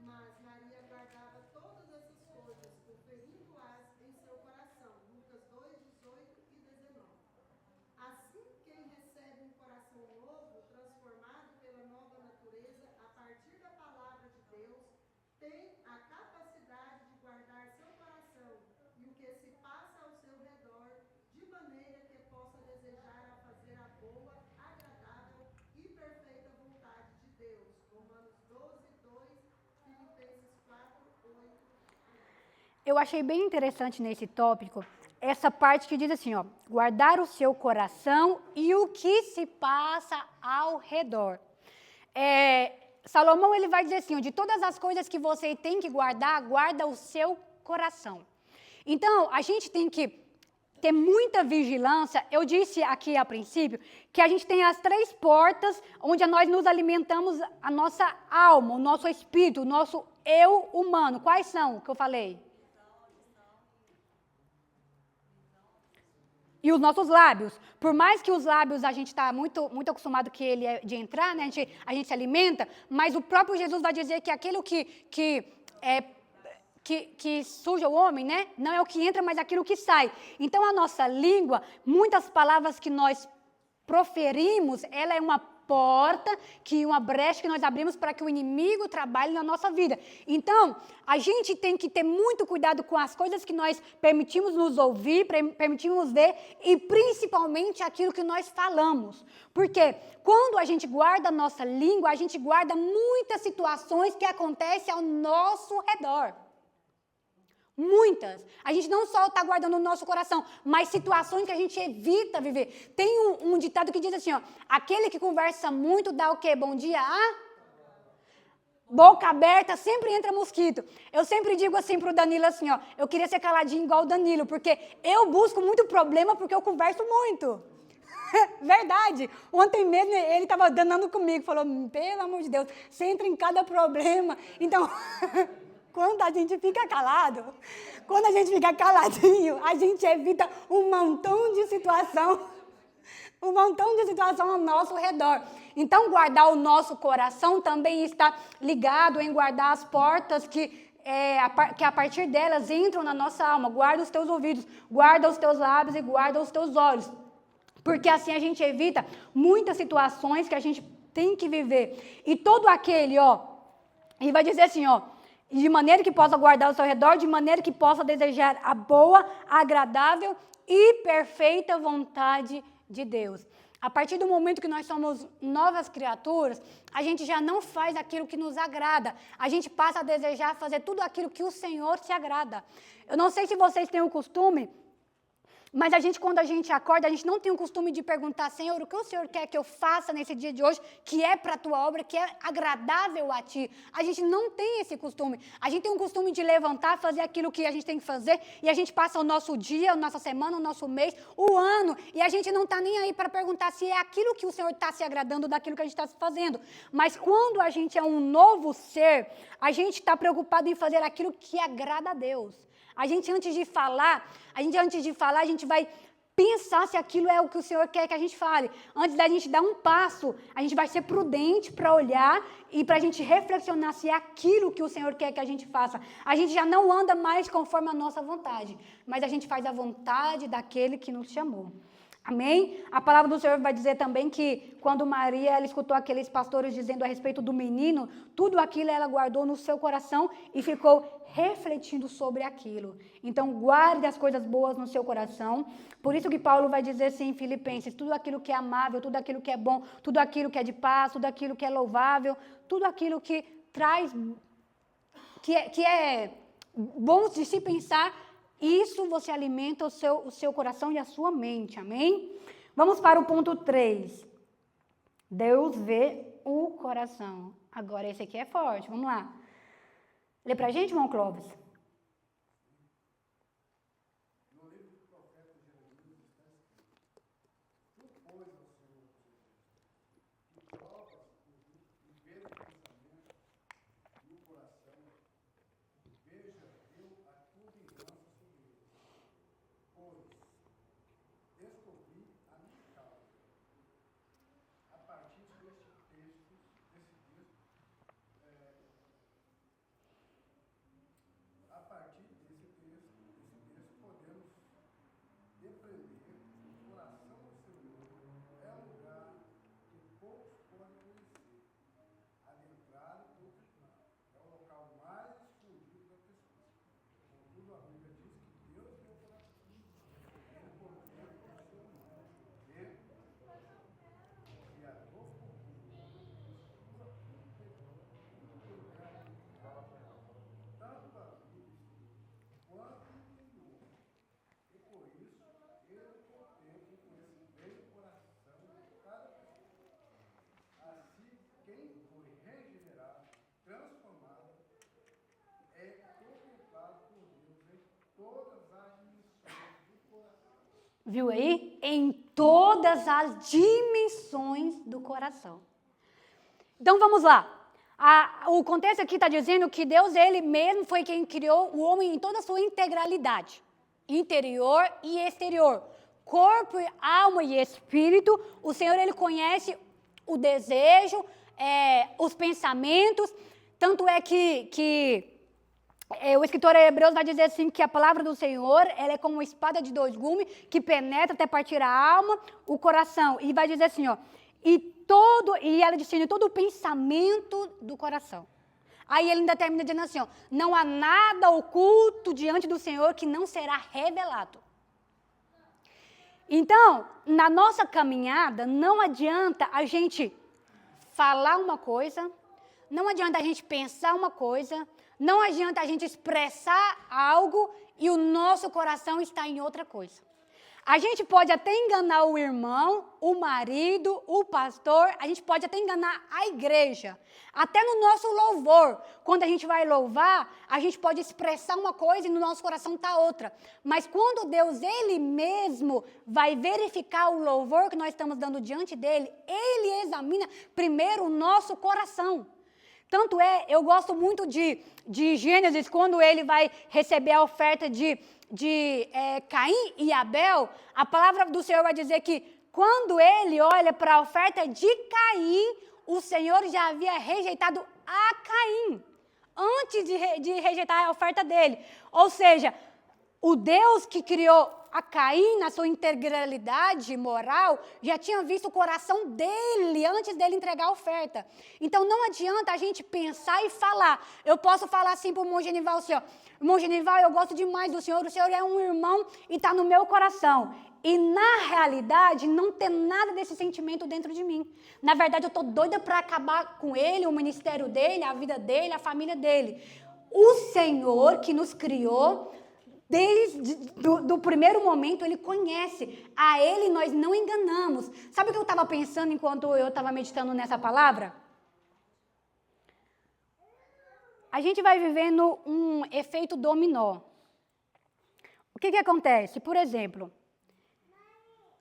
Mas Maria guardava todas essas coisas, conferindo-as em seu coração. Lucas 2, 18 e 19. Assim, quem recebe um coração novo, transformado pela nova natureza, a partir da palavra de Deus, tem a capacidade de guardar seu coração e o que se passa ao seu redor, de maneira que possa desejar a fazer a boa, agradável e perfeita vontade de Deus. Romanos 12, 2, Filipenses 4, 8. Eu achei bem interessante nesse tópico essa parte que diz assim, ó, guardar o seu coração e o que se passa ao redor. Salomão ele vai dizer assim, ó, de todas as coisas que você tem que guardar, guarda o seu coração. Então, a gente tem que ter muita vigilância. Eu disse aqui a princípio que a gente tem as 3 portas onde nós nos alimentamos a nossa alma, o nosso espírito, o nosso eu humano. Quais são que eu falei? E os nossos lábios. Por mais que os lábios a gente está muito acostumado que ele é de entrar, né? A gente se alimenta, mas o próprio Jesus vai dizer que aquilo que suja o homem, né? Não é o que entra, mas aquilo que sai. Então a nossa língua, muitas palavras que nós proferimos, ela é uma porta, uma brecha que nós abrimos para que o inimigo trabalhe na nossa vida. Então, a gente tem que ter muito cuidado com as coisas que nós permitimos nos ouvir, permitimos ver e principalmente aquilo que nós falamos. Porque quando a gente guarda a nossa língua, a gente guarda muitas situações que acontecem ao nosso redor. Muitas. A gente não só está guardando no nosso coração, mas situações que a gente evita viver. Tem um ditado que diz assim, ó, aquele que conversa muito dá o quê? Bom dia, boca aberta, sempre entra mosquito. Eu sempre digo assim para o Danilo assim, ó, eu queria ser caladinho igual o Danilo, porque eu busco muito problema porque eu converso muito. Verdade. Ontem mesmo ele estava danando comigo, falou, pelo amor de Deus, você entra em cada problema. Então... Quando a gente fica calado, quando a gente fica caladinho, a gente evita um montão de situação ao nosso redor. Então, guardar o nosso coração também está ligado em guardar as portas que a partir delas entram na nossa alma. Guarda os teus ouvidos, guarda os teus lábios e guarda os teus olhos. Porque assim a gente evita muitas situações que a gente tem que viver. E todo aquele, ele vai dizer assim, de maneira que possa guardar ao seu redor, de maneira que possa desejar a boa, agradável e perfeita vontade de Deus. A partir do momento que nós somos novas criaturas, a gente já não faz aquilo que nos agrada. A gente passa a desejar fazer tudo aquilo que o Senhor se agrada. Eu não sei se vocês têm o costume, mas quando a gente acorda, a gente não tem o costume de perguntar, Senhor, o que o Senhor quer que eu faça nesse dia de hoje, que é para a tua obra, que é agradável a ti. A gente não tem esse costume. A gente tem um costume de levantar, fazer aquilo que a gente tem que fazer, e a gente passa o nosso dia, a nossa semana, o nosso mês, o ano, e a gente não está nem aí para perguntar se é aquilo que o Senhor está se agradando daquilo que a gente está fazendo. Mas quando a gente é um novo ser, a gente está preocupado em fazer aquilo que agrada a Deus. A gente antes de falar, a gente vai pensar se aquilo é o que o Senhor quer que a gente fale. Antes da gente dar um passo, a gente vai ser prudente para olhar e para a gente reflexionar se é aquilo que o Senhor quer que a gente faça. A gente já não anda mais conforme a nossa vontade, mas a gente faz a vontade daquele que nos chamou. Amém? A palavra do Senhor vai dizer também que quando Maria ela escutou aqueles pastores dizendo a respeito do menino, tudo aquilo ela guardou no seu coração e ficou refletindo sobre aquilo. Então, guarde as coisas boas no seu coração. Por isso que Paulo vai dizer assim em Filipenses, tudo aquilo que é amável, tudo aquilo que é bom, tudo aquilo que é de paz, tudo aquilo que é louvável, tudo aquilo que traz, que é bom de se pensar, isso você alimenta o seu coração e a sua mente, amém? Vamos para o ponto 3. Deus vê o coração. Agora esse aqui é forte, vamos lá. Lê pra gente, irmão Clóvis. No livro do profeta Jeremias está escrito: Tu, pois, ó Senhor, que provas e vês o pensamento e o coração, veja eu a tua vingança sobre eles. Pois descobri a minha causa. A partir desse texto, a partir desse texto podemos depreender que o coração do Senhor é um lugar que poucos podem conhecer. Adentrado do tribunal. É o local mais escondido da pessoa. Contudo, a Bíblia diz que Deus vê o coração. Ele contempla o ser humano. Vê que a dor tanto a vida quanto o interior. E por isso, ele contempla com esse bem o coração de cada pessoa. Assim, quem foi regenerado, transformado, é contemplado por Deus em todas as dimensões do coração. Viu aí? Em todas as dimensões do coração. Então vamos lá. O contexto aqui está dizendo que Deus, Ele mesmo, foi quem criou o homem em toda a sua integralidade. Interior e exterior. Corpo, alma e espírito. O Senhor, Ele conhece o desejo, os pensamentos. Tanto é que O escritor Hebreus vai dizer assim que a palavra do Senhor, ela é como uma espada de 2 gumes que penetra até partir a alma, o coração. E vai dizer assim, ó, e ela discerne todo o pensamento do coração. Aí ele ainda termina dizendo assim, ó, não há nada oculto diante do Senhor que não será revelado. Então, na nossa caminhada, não adianta a gente falar uma coisa, não adianta a gente pensar uma coisa, não adianta a gente expressar algo e o nosso coração está em outra coisa. A gente pode até enganar o irmão, o marido, o pastor, a gente pode até enganar a igreja. Até no nosso louvor, quando a gente vai louvar, a gente pode expressar uma coisa e no nosso coração está outra. Mas quando Deus, Ele mesmo, vai verificar o louvor que nós estamos dando diante dEle, Ele examina primeiro o nosso coração. Tanto é, eu gosto muito de Gênesis, quando ele vai receber a oferta de Caim e Abel, a palavra do Senhor vai dizer que quando ele olha para a oferta de Caim, o Senhor já havia rejeitado a Caim, antes de rejeitar a oferta dele. Ou seja, o Deus que criou a Caim, na sua integralidade moral, já tinha visto o coração dele antes dele entregar a oferta. Então, não adianta a gente pensar e falar. Eu posso falar assim para o irmão Genival, assim, ó, irmão Genival, eu gosto demais do Senhor é um irmão e está no meu coração. E, na realidade, não tem nada desse sentimento dentro de mim. Na verdade, eu estou doida para acabar com ele, o ministério dele, a vida dele, a família dele. O Senhor que nos criou, desde do primeiro momento, Ele conhece. A Ele nós não enganamos. Sabe o que eu estava pensando enquanto eu estava meditando nessa palavra? A gente vai vivendo um efeito dominó. O que acontece? Por exemplo,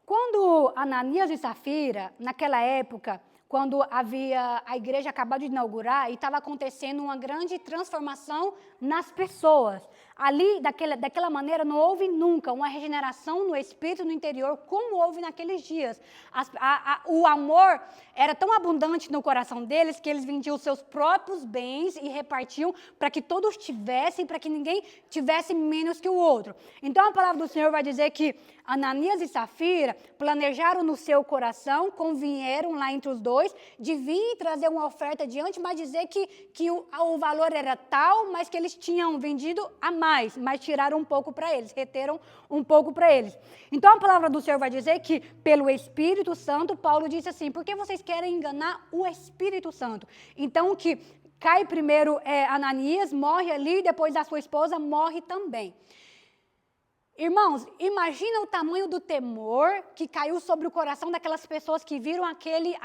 quando Ananias e Safira, naquela época, quando a igreja acabou de inaugurar e estava acontecendo uma grande transformação nas pessoas. Ali, daquela maneira, não houve nunca uma regeneração no espírito no interior como houve naqueles dias. O amor era tão abundante no coração deles que eles vendiam os seus próprios bens e repartiam para que todos tivessem, para que ninguém tivesse menos que o outro. Então a palavra do Senhor vai dizer que Ananias e Safira planejaram no seu coração, convieram lá entre os dois, de vir trazer uma oferta diante, mas dizer que o valor era tal, mas que eles tinham vendido a mais, mas tiraram um pouco para eles, reteram um pouco para eles. Então a palavra do Senhor vai dizer que, pelo Espírito Santo, Paulo disse assim, por que vocês querem enganar o Espírito Santo? Então que cai primeiro Ananias, morre ali, depois a sua esposa morre também. Irmãos, imagina o tamanho do temor que caiu sobre o coração daquelas pessoas que viram aquele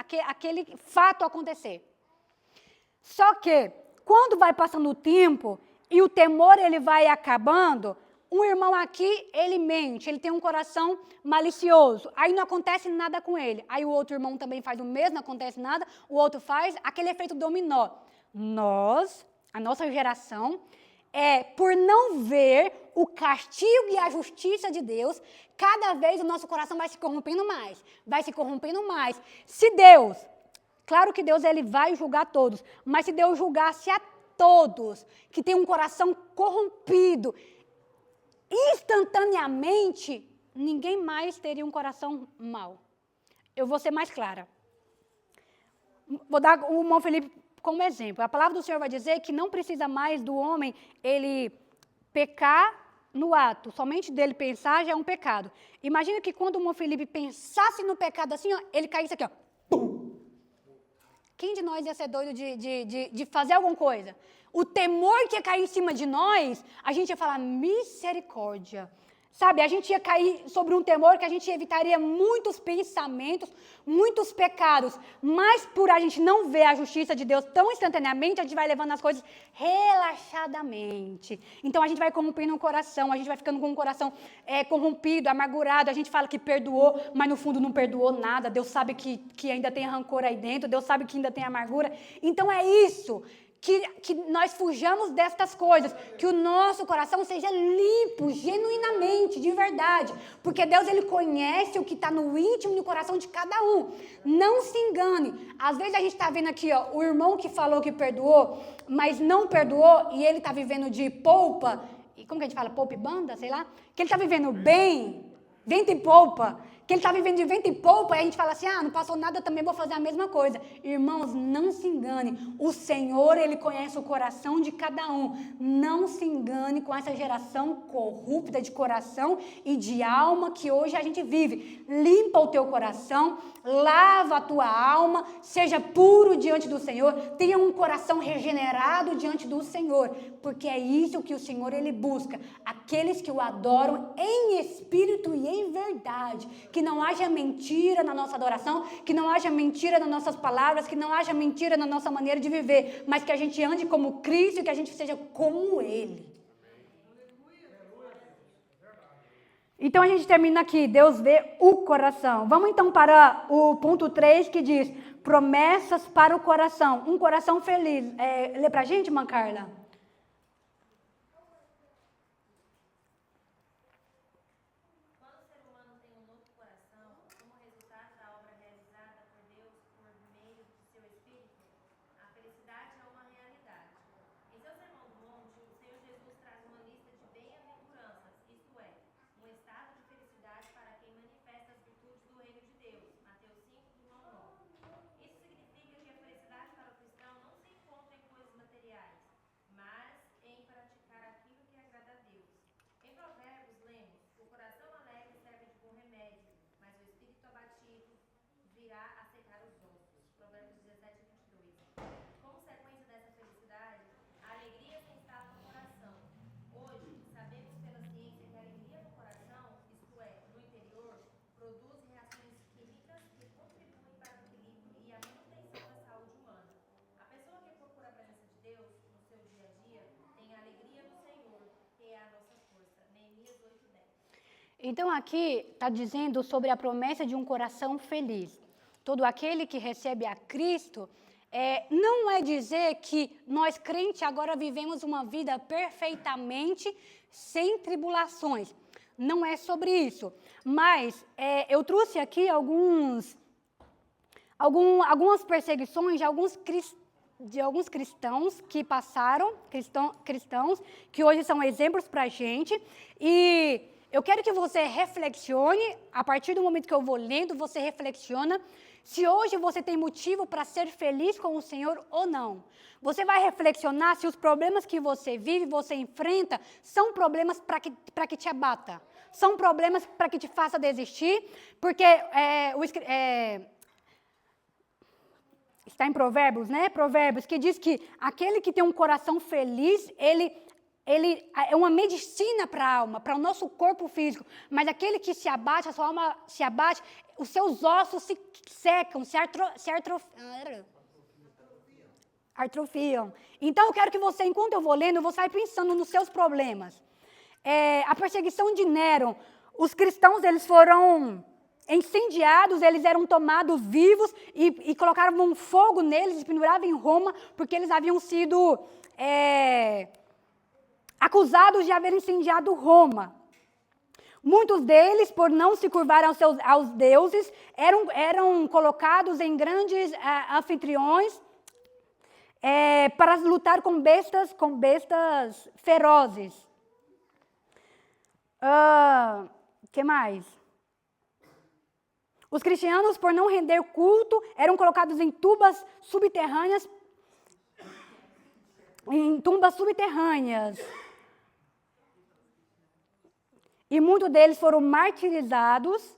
fato acontecer. Só que, quando vai passando o tempo e o temor ele vai acabando, um irmão aqui, ele mente, ele tem um coração malicioso. Aí não acontece nada com ele. Aí o outro irmão também faz o mesmo, não acontece nada, o outro faz, aquele efeito dominó. Nós, a nossa geração, por não ver o castigo e a justiça de Deus, cada vez o nosso coração vai se corrompendo mais, Se Deus, claro que Deus ele vai julgar todos, mas se Deus julgasse a todos que tem um coração corrompido, instantaneamente, ninguém mais teria um coração mau. Eu vou ser mais clara. Vou dar o irmão Felipe como exemplo. A palavra do Senhor vai dizer que não precisa mais do homem ele pecar no ato. Somente dele pensar já é um pecado. Imagina que quando o irmão Felipe pensasse no pecado assim, ó, ele caísse aqui, ó. Pum! Quem de nós ia ser doido de fazer alguma coisa? O temor que ia cair em cima de nós, a gente ia falar misericórdia. Sabe, a gente ia cair sobre um temor que a gente evitaria muitos pensamentos, muitos pecados. Mas por a gente não ver a justiça de Deus tão instantaneamente, a gente vai levando as coisas relaxadamente. Então a gente vai corrompendo o coração, a gente vai ficando com o coração corrompido, amargurado. A gente fala que perdoou, mas no fundo não perdoou nada. Deus sabe que ainda tem rancor aí dentro, Deus sabe que ainda tem amargura. Então é isso que nós fujamos destas coisas, que o nosso coração seja limpo, genuinamente, de verdade, porque Deus, Ele conhece o que está no íntimo do coração de cada um. Não se engane. Às vezes a gente está vendo aqui, ó, o irmão que falou que perdoou, mas não perdoou, e ele está vivendo de polpa, e como que a gente fala, polpa e banda, sei lá, que ele está vivendo bem, vento e polpa, que ele está vivendo de vento e polpa, e a gente fala assim, não passou nada, também vou fazer a mesma coisa. Irmãos, não se engane, o Senhor, Ele conhece o coração de cada um. Não se engane com essa geração corrupta de coração e de alma que hoje a gente vive. Limpa o teu coração, lava a tua alma, seja puro diante do Senhor, tenha um coração regenerado diante do Senhor, porque é isso que o Senhor, Ele busca, aqueles que o adoram em espírito e em verdade, que não haja mentira na nossa adoração, que não haja mentira nas nossas palavras, que não haja mentira na nossa maneira de viver, mas que a gente ande como Cristo e que a gente seja como Ele. Então a gente termina aqui, Deus vê o coração. Vamos então para o ponto 3 que diz, promessas para o coração, um coração feliz. Lê pra gente, irmã Carla? Quando o ser humano tem um novo coração, como resultado da obra realizada por Deus por meio de seu Espírito, a felicidade é uma realidade. Em seu Sermão do Monte, o Senhor Jesus traz uma lista de bem-aventuranças, isto é, um estado de felicidade para quem manifesta as virtudes do reino de Deus. Mateus 5, do 1 ao 9. Isso significa que a felicidade para o cristão não se encontra em coisas materiais, mas em praticar aquilo que agrada a Deus. Em Provérbios, lemos, o coração alegre serve de bom remédio, mas o espírito abatido virá a secar os ossos. Provérbios 17 e 22. Como sequência dessa felicidade, a alegria se instala no coração. Hoje, sabemos pela ciência que a alegria no coração, isto é, no interior, produz reações químicas que contribuem para o equilíbrio e a manutenção da saúde humana. A pessoa que procura a presença de Deus no seu dia a dia tem a alegria do Senhor, que é a nossa força. Neemias 8:10. Então aqui está dizendo sobre a promessa de um coração feliz. Todo aquele que recebe a Cristo, não é dizer que nós crentes agora vivemos uma vida perfeitamente sem tribulações. Não é sobre isso. Mas eu trouxe aqui algumas perseguições de alguns cristãos que passaram, cristãos que hoje são exemplos para a gente, e eu quero que você reflexione, a partir do momento que eu vou lendo, você reflexiona, se hoje você tem motivo para ser feliz com o Senhor ou não. Você vai reflexionar se os problemas que você vive, você enfrenta, são problemas para que te abata, são problemas para que te faça desistir, porque está em Provérbios, né? Provérbios, que diz que aquele que tem um coração feliz, ele é uma medicina para a alma, para o nosso corpo físico. Mas aquele que se abate, a sua alma se abate, os seus ossos se secam, se atrofiam. Então eu quero que você, enquanto eu vou lendo, eu vou sair pensando nos seus problemas. A perseguição de Nero, os cristãos, eles foram incendiados, eles eram tomados vivos e colocavam fogo neles e penduravam em Roma, porque eles haviam sido acusados de haver incendiado Roma. Muitos deles, por não se curvar aos deuses, eram colocados em grandes anfitriões para lutar com bestas ferozes. Que mais? Os cristianos, por não render culto, eram colocados em tumbas subterrâneas. E muitos deles foram martirizados.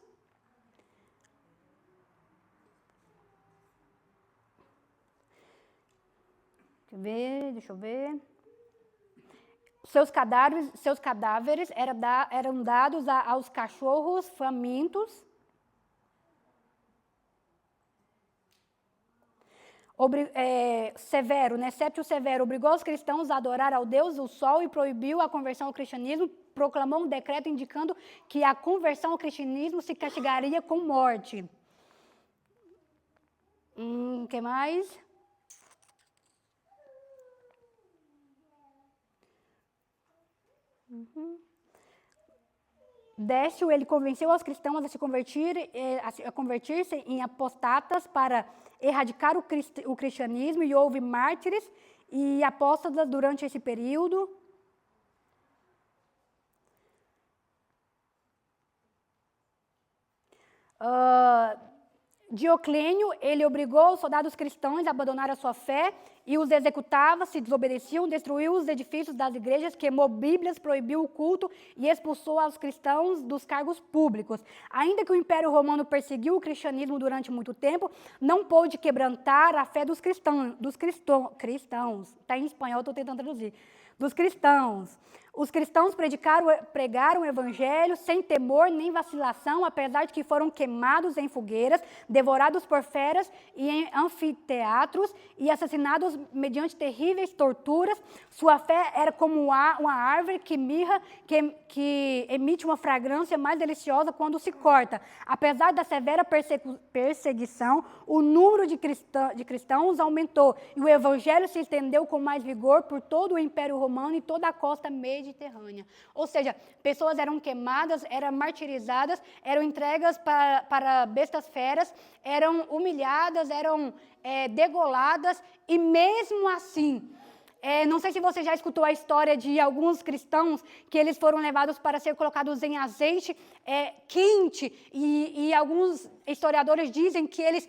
Deixa eu ver. Seus cadáveres eram dados aos cachorros famintos. Severo, né? Séptio Severo obrigou os cristãos a adorar ao Deus do Sol e proibiu a conversão ao cristianismo, proclamou um decreto indicando que a conversão ao cristianismo se castigaria com morte. Que mais? Décio, ele convenceu os cristãos a convertir-se em apostatas para erradicar o cristianismo, e houve mártires e apóstatas durante esse período. Dioclênio, ele obrigou os soldados cristãos a abandonar a sua fé e os executava se desobedeciam, destruiu os edifícios das igrejas, queimou bíblias, proibiu o culto e expulsou os cristãos dos cargos públicos. Ainda que o Império Romano perseguiu o cristianismo durante muito tempo, não pôde quebrantar a fé dos cristãos. Está em espanhol, estou tentando traduzir. Dos cristãos. Os cristãos pregaram o evangelho sem temor nem vacilação, apesar de que foram queimados em fogueiras, devorados por feras e em anfiteatros e assassinados mediante terríveis torturas. Sua fé era como uma árvore que emite uma fragrância mais deliciosa quando se corta. Apesar da severa perseguição, o número de cristãos aumentou e o evangelho se estendeu com mais vigor por todo o Império Romano e toda a costa mediterrânea. Ou seja, pessoas eram queimadas, eram martirizadas, eram entregas para bestas feras, eram humilhadas, eram degoladas, e mesmo assim, não sei se você já escutou a história de alguns cristãos que eles foram levados para ser colocados em azeite quente, e alguns historiadores dizem que eles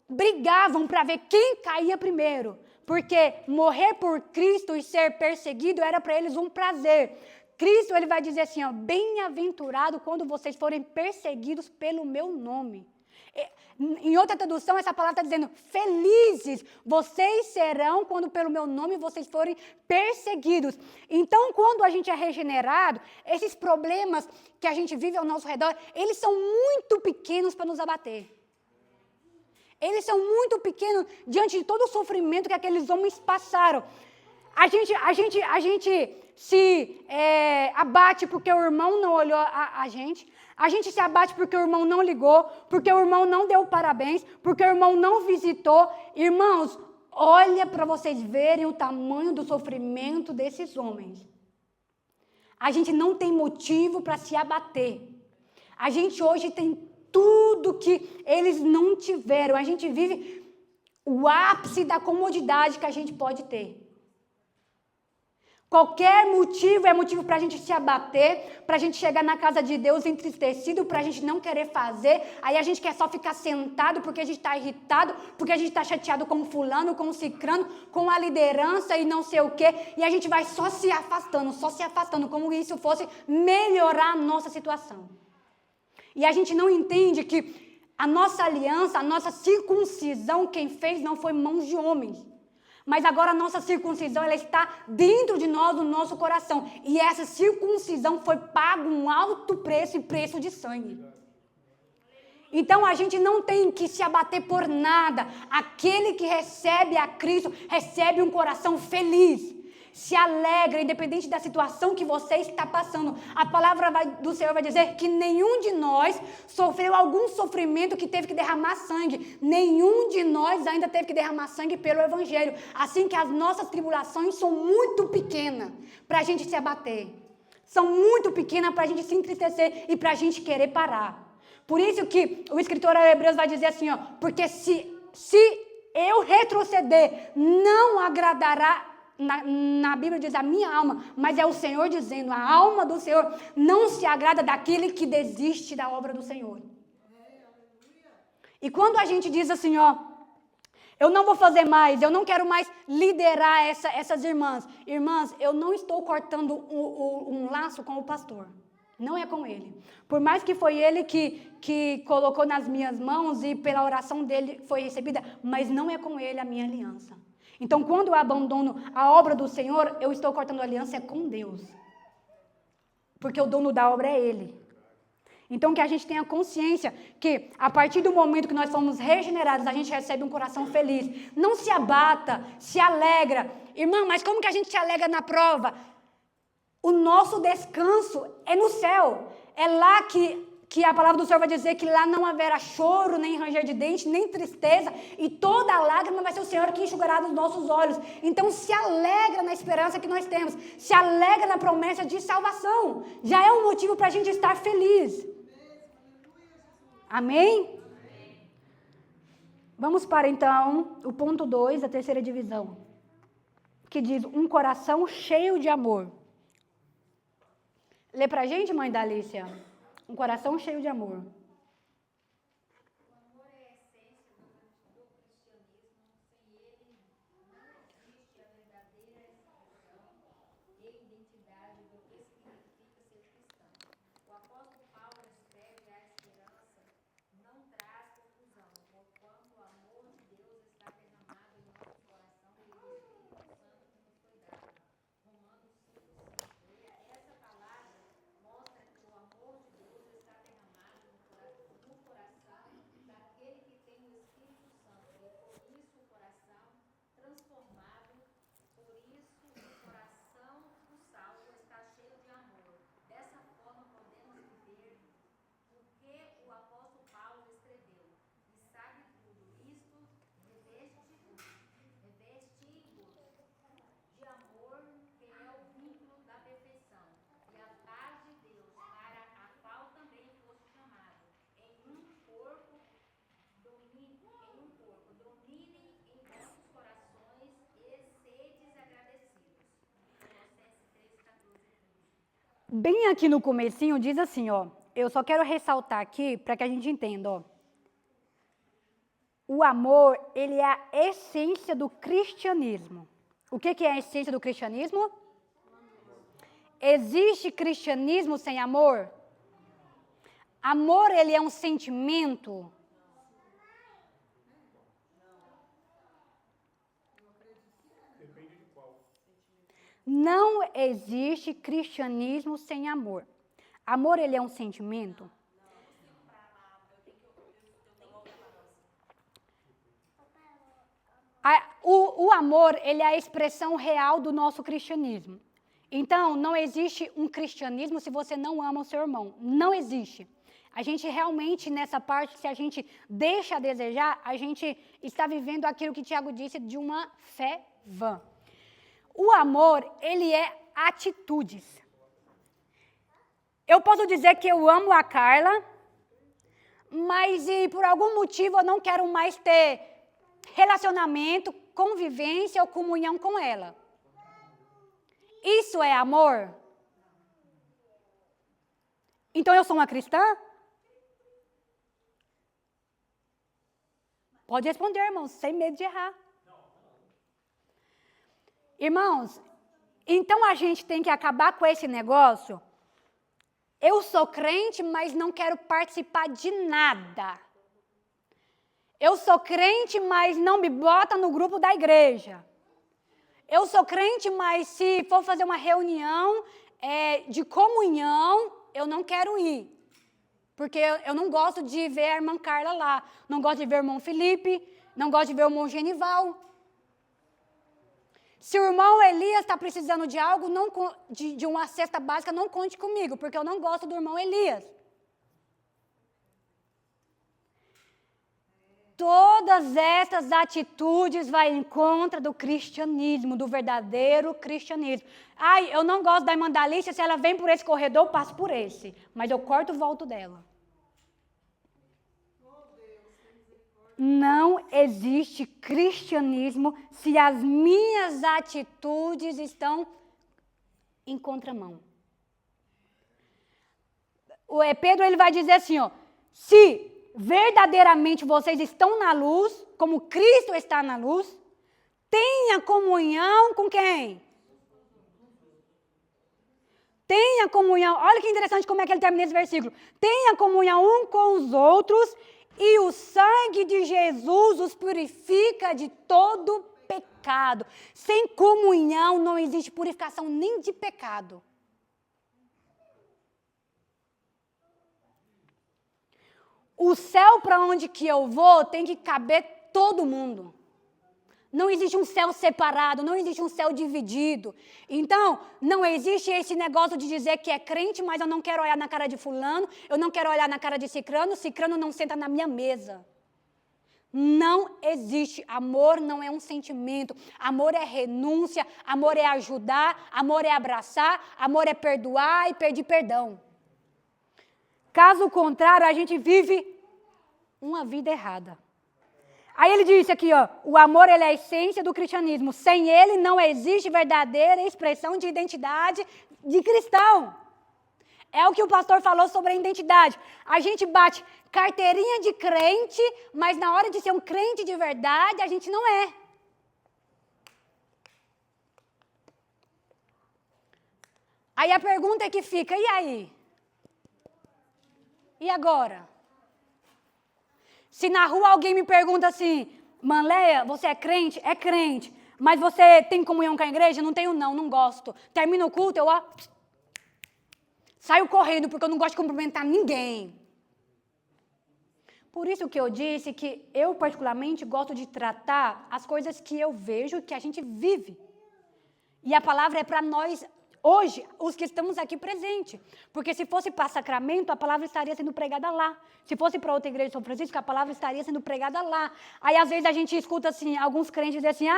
brigavam para ver quem caía primeiro. Porque morrer por Cristo e ser perseguido era para eles um prazer. Cristo, ele vai dizer assim, ó, bem-aventurado quando vocês forem perseguidos pelo meu nome. Em outra tradução, essa palavra está dizendo, felizes vocês serão quando pelo meu nome vocês forem perseguidos. Então, quando a gente é regenerado, esses problemas que a gente vive ao nosso redor, eles são muito pequenos para nos abater. Eles são muito pequenos diante de todo o sofrimento que aqueles homens passaram. A gente se abate porque o irmão não olhou a gente. A gente se abate porque o irmão não ligou, porque o irmão não deu parabéns, porque o irmão não visitou. Irmãos, olha para vocês verem o tamanho do sofrimento desses homens. A gente não tem motivo para se abater. A gente hoje tem tudo que eles não tiveram. A gente vive o ápice da comodidade que a gente pode ter. Qualquer motivo é motivo para a gente se abater, para a gente chegar na casa de Deus entristecido, para a gente não querer fazer. Aí a gente quer só ficar sentado porque a gente está irritado, porque a gente está chateado com fulano, com cicrano, com a liderança e não sei o quê. E a gente vai só se afastando, como se isso fosse melhorar a nossa situação. E a gente não entende que a nossa aliança, a nossa circuncisão, quem fez não foi mãos de homens. Mas agora a nossa circuncisão, ela está dentro de nós, no nosso coração. E essa circuncisão foi pago um alto preço e preço de sangue. Então a gente não tem que se abater por nada. Aquele que recebe a Cristo, recebe um coração feliz. Se alegra, independente da situação que você está passando. A palavra do Senhor vai dizer que nenhum de nós sofreu algum sofrimento que teve que derramar sangue. Nenhum de nós ainda teve que derramar sangue pelo Evangelho. Assim que as nossas tribulações são muito pequenas para a gente se abater. São muito pequenas para a gente se entristecer e para a gente querer parar. Por isso que o escritor aos Hebreus vai dizer assim, ó, porque se eu retroceder, não agradará. Na Bíblia diz a minha alma, mas é o Senhor dizendo, a alma do Senhor não se agrada daquele que desiste da obra do Senhor. E quando a gente diz assim, ó, eu não vou fazer mais, eu não quero mais liderar essas irmãs. Irmãs, eu não estou cortando um laço com o pastor. Não é com ele. Por mais que foi ele que colocou nas minhas mãos e pela oração dele foi recebida, mas não é com ele a minha aliança. Então, quando eu abandono a obra do Senhor, eu estou cortando a aliança com Deus. Porque o dono da obra é Ele. Então, que a gente tenha consciência que, a partir do momento que nós fomos regenerados, a gente recebe um coração feliz. Não se abata, se alegra. Irmã, mas como que a gente se alegra na prova? O nosso descanso é no céu. É lá que que a palavra do Senhor vai dizer que lá não haverá choro, nem ranger de dente, nem tristeza, e toda lágrima vai ser o Senhor que enxugará dos nossos olhos. Então se alegra na esperança que nós temos, se alegra na promessa de salvação. Já é um motivo para a gente estar feliz. Amém? Vamos para então o ponto 2, a terceira divisão, que diz um coração cheio de amor. Lê pra gente, mãe da Alicia. Um coração cheio de amor. O amor é a essência do cristianismo. Sem ele, não existe a verdadeira expressão e identidade do que significa ser cristão. O apóstolo Paulo escreve a esperança não traz confusão, porquanto o amor de Deus está derramado em nosso coração pelo Espírito Santo que nos foi dado. Romanos 5:5. Essa palavra mostra que o amor de Deus está derramado no coração daquele que tem o Espírito Santo. E por isso o coração transformado, por isso o coração do salvo está cheio de amor. Dessa forma podemos viver o que o apóstolo Paulo escreveu. E sabe tudo isto, reveste-vos de amor, que é o vínculo da perfeição, e a paz de Deus, para a qual também foste chamado, em um corpo, dominem em vossos corações e sedes agradecidos. Colossenses 3:14. Bem aqui no comecinho diz assim, ó. Eu só quero ressaltar aqui para que a gente entenda, ó. O amor, ele é a essência do cristianismo. O que é a essência do cristianismo? Existe cristianismo sem amor? Amor, ele é um sentimento? Depende de qual. Não existe cristianismo sem amor. Amor, ele é um sentimento? O amor, ele é a expressão real do nosso cristianismo. Então, não existe um cristianismo se você não ama o seu irmão. Não existe. A gente realmente, nessa parte, se a gente deixa a desejar, a gente está vivendo aquilo que Tiago disse de uma fé vã. O amor, ele é atitudes. Eu posso dizer que eu amo a Carla, mas por algum motivo eu não quero mais ter relacionamento, convivência ou comunhão com ela. Isso é amor? Então eu sou uma cristã? Pode responder, irmãos, sem medo de errar. Irmãos, então a gente tem que acabar com esse negócio. Eu sou crente, mas não quero participar de nada. Eu sou crente, mas não me bota no grupo da igreja. Eu sou crente, mas se for fazer uma reunião de comunhão, eu não quero ir. Porque eu não gosto de ver a irmã Carla lá. Não gosto de ver o irmão Felipe. Não gosto de ver o irmão Genival. Se o irmão Elias está precisando de algo, de uma cesta básica, não conte comigo, porque eu não gosto do irmão Elias. Todas essas atitudes vão em contra do cristianismo, do verdadeiro cristianismo. Ai, eu não gosto da irmã Dalícia, se ela vem por esse corredor, eu passo por esse. Mas eu corto o volto dela. Não existe cristianismo se as minhas atitudes estão em contramão. Pedro ele vai dizer assim, ó, se verdadeiramente vocês estão na luz, como Cristo está na luz, tenha comunhão com quem? Tenha comunhão, olha que interessante como é que ele termina esse versículo. Tenha comunhão um com os outros e o sangue de Jesus os purifica de todo pecado. Sem comunhão não existe purificação nem de pecado. O céu para onde que eu vou tem que caber todo mundo. Não existe um céu separado, não existe um céu dividido. Então, não existe esse negócio de dizer que é crente, mas eu não quero olhar na cara de fulano, eu não quero olhar na cara de cicrano, cicrano não senta na minha mesa. Não existe. Amor não é um sentimento. Amor é renúncia, amor é ajudar, amor é abraçar, amor é perdoar e pedir perdão. Caso contrário, a gente vive uma vida errada. Aí ele disse aqui, ó, o amor ele é a essência do cristianismo. Sem ele não existe verdadeira expressão de identidade de cristão. É o que o pastor falou sobre a identidade. A gente bate carteirinha de crente, mas na hora de ser um crente de verdade, a gente não é. Aí a pergunta é que fica, e aí? E agora? Se na rua alguém me pergunta assim, Manleia, você é crente? É crente. Mas você tem comunhão com a igreja? Não tenho não gosto. Termina o culto, eu saio correndo, porque eu não gosto de cumprimentar ninguém. Por isso que eu disse que eu particularmente gosto de tratar as coisas que eu vejo, que a gente vive. E a palavra é para nós, hoje, os que estamos aqui presentes. Porque se fosse para Sacramento, a palavra estaria sendo pregada lá. Se fosse para outra igreja de São Francisco, a palavra estaria sendo pregada lá. Aí, às vezes, a gente escuta assim, alguns crentes dizem assim,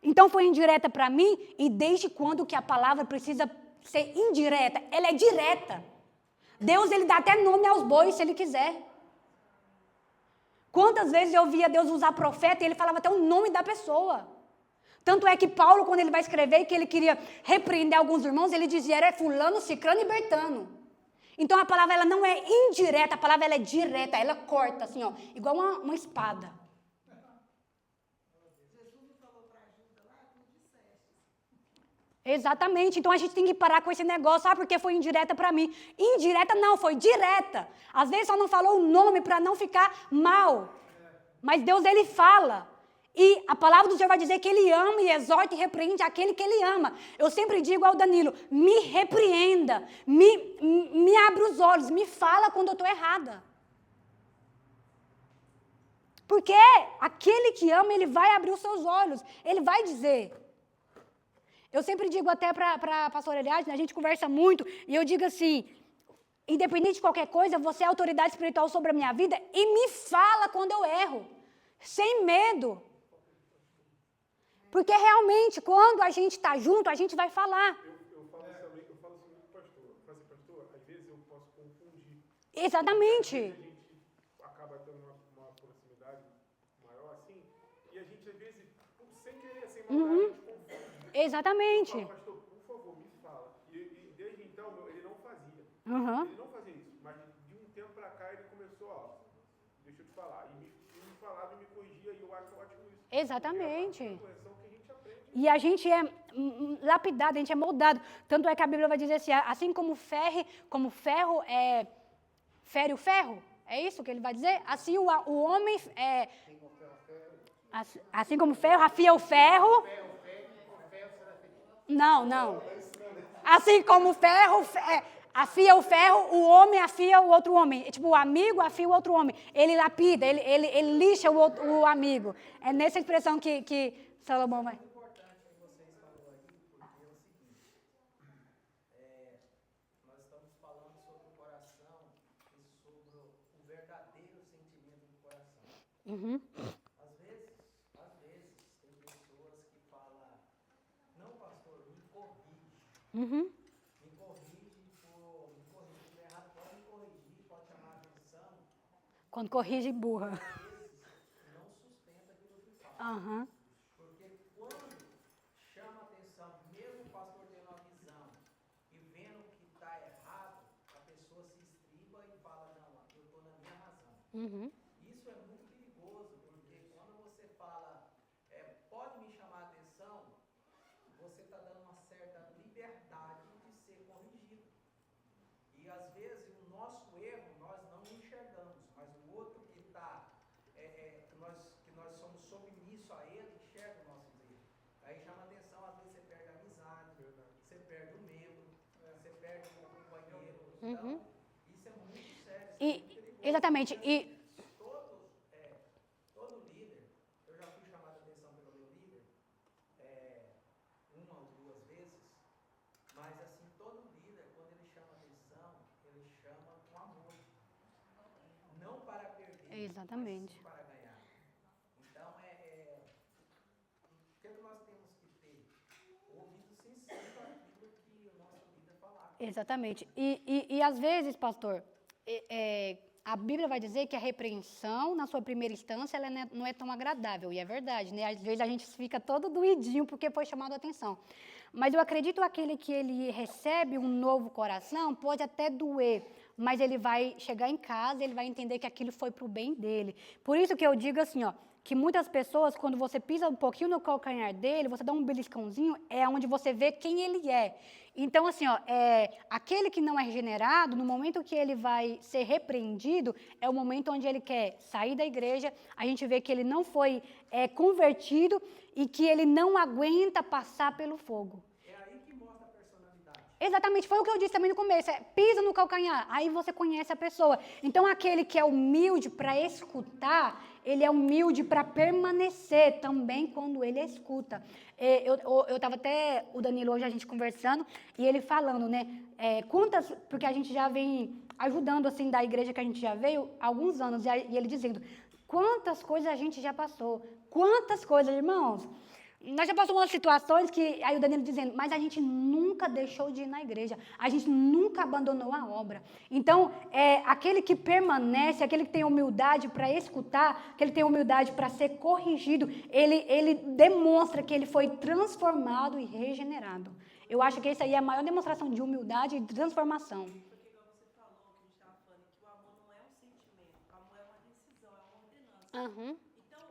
então foi indireta para mim, e desde quando que a palavra precisa ser indireta? Ela é direta. Deus, ele dá até nome aos bois, se ele quiser. Quantas vezes eu via Deus usar profeta e ele falava até o nome da pessoa. Tanto é que Paulo, quando ele vai escrever que ele queria repreender alguns irmãos, ele dizia, era fulano, cicrano e bertano. Então a palavra ela não é indireta, a palavra ela é direta, ela corta assim, ó, igual uma espada. Exatamente, então a gente tem que parar com esse negócio, porque foi indireta para mim. Indireta não, foi direta. Às vezes só não falou o nome para não ficar mal. Mas Deus, ele fala. E a palavra do Senhor vai dizer que ele ama e exorta e repreende aquele que ele ama. Eu sempre digo ao Danilo, me repreenda, me abre os olhos, me fala quando eu estou errada. Porque aquele que ama, ele vai abrir os seus olhos, ele vai dizer. Eu sempre digo até para a pastora Eliade, a gente conversa muito, e eu digo assim, independente de qualquer coisa, você é autoridade espiritual sobre a minha vida e me fala quando eu erro, sem medo. Porque realmente, quando a gente está junto, a gente vai falar. Eu falo também, eu falo assim muito com o pastor. Eu falo assim, pastor, às vezes eu posso confundir. Exatamente. A gente acaba tendo uma proximidade maior assim, e a gente às vezes, sem querer, sem maldade, a gente confunde. Exatamente. Eu falo, pastor, por favor, me fala. E desde então, ele não fazia. Ele não fazia isso, mas de um tempo para cá ele começou, deixa eu te falar, e me falava e me corrigia, e eu acho ótimo isso. Exatamente. E a gente é lapidado, a gente é moldado. Tanto é que a Bíblia vai dizer assim, assim como ferro fere o ferro, é isso que ele vai dizer? Assim o homem, assim como o ferro afia o ferro. Não. Assim como o ferro afia o ferro, o homem afia o outro homem. Tipo, o amigo afia o outro homem. Ele lapida, ele lixa o amigo. É nessa expressão que Salomão vai. Uhum. Às vezes, tem pessoas que falam, não, pastor, me corrige. Uhum. Me corrige, se estiver errado, pode me corrigir, pode chamar a atenção. Quando corrige, burra. Às vezes, não sustenta aquilo que fala. Uhum. Porque quando chama a atenção, mesmo o pastor tendo uma visão e vendo que está errado, a pessoa se estriba e fala, não, eu estou na minha razão. Uhum. Isso é muito perigoso, porque quando você fala, pode me chamar a atenção, você está dando uma certa liberdade de ser corrigido. E às vezes o nosso erro nós não enxergamos, mas o outro que está, que nós somos submissos a ele, enxerga o nosso erro. Aí chama atenção, às vezes você perde a amizade, você perde o membro, você perde o companheiro. Então, isso é muito sério. Isso é muito perigoso. Exatamente. E Todo líder, eu já fui chamado a atenção pelo meu líder, Mas assim, todo líder, quando ele chama atenção, ele chama com amor. Não para perder, Exatamente. mas sim para ganhar. Então, o que é que nós temos que ter? Ouvido sensível àquilo que o nosso líder falar. Exatamente. E às vezes, pastor, a Bíblia vai dizer que a repreensão, na sua primeira instância, ela não é tão agradável. E é verdade, né? Às vezes a gente fica todo doidinho porque foi chamado a atenção. Mas eu acredito que aquele que ele recebe um novo coração pode até doer, mas ele vai chegar em casa e ele vai entender que aquilo foi para o bem dele. Por isso que eu digo assim, ó, que muitas pessoas, quando você pisa um pouquinho no calcanhar dele, você dá um beliscãozinho, é onde você vê quem ele é. Então, assim, ó, aquele que não é regenerado, no momento que ele vai ser repreendido, é o momento onde ele quer sair da igreja, a gente vê que ele não foi convertido e que ele não aguenta passar pelo fogo. É aí que mostra a personalidade. Exatamente, foi o que eu disse também no começo, pisa no calcanhar, aí você conhece a pessoa. Então, aquele que é humilde para escutar, ele é humilde para permanecer também quando ele escuta. Eu estava até, o Danilo hoje, a gente conversando, e ele falando, né, porque a gente já vem ajudando, assim, da igreja que a gente já veio há alguns anos, e ele dizendo, quantas coisas a gente já passou, quantas coisas, irmãos. Nós já passamos umas situações que, aí o Danilo dizendo, mas a gente nunca deixou de ir na igreja, a gente nunca abandonou a obra. Então, aquele que permanece, aquele que tem humildade para escutar, aquele que tem humildade para ser corrigido, ele demonstra que ele foi transformado e regenerado. Eu acho que essa aí é a maior demonstração de humildade e de transformação. Porque igual você falou, que a gente estava falando, que o amor não é um sentimento, o amor é uma decisão, é uma ordenança. Uhum. Então,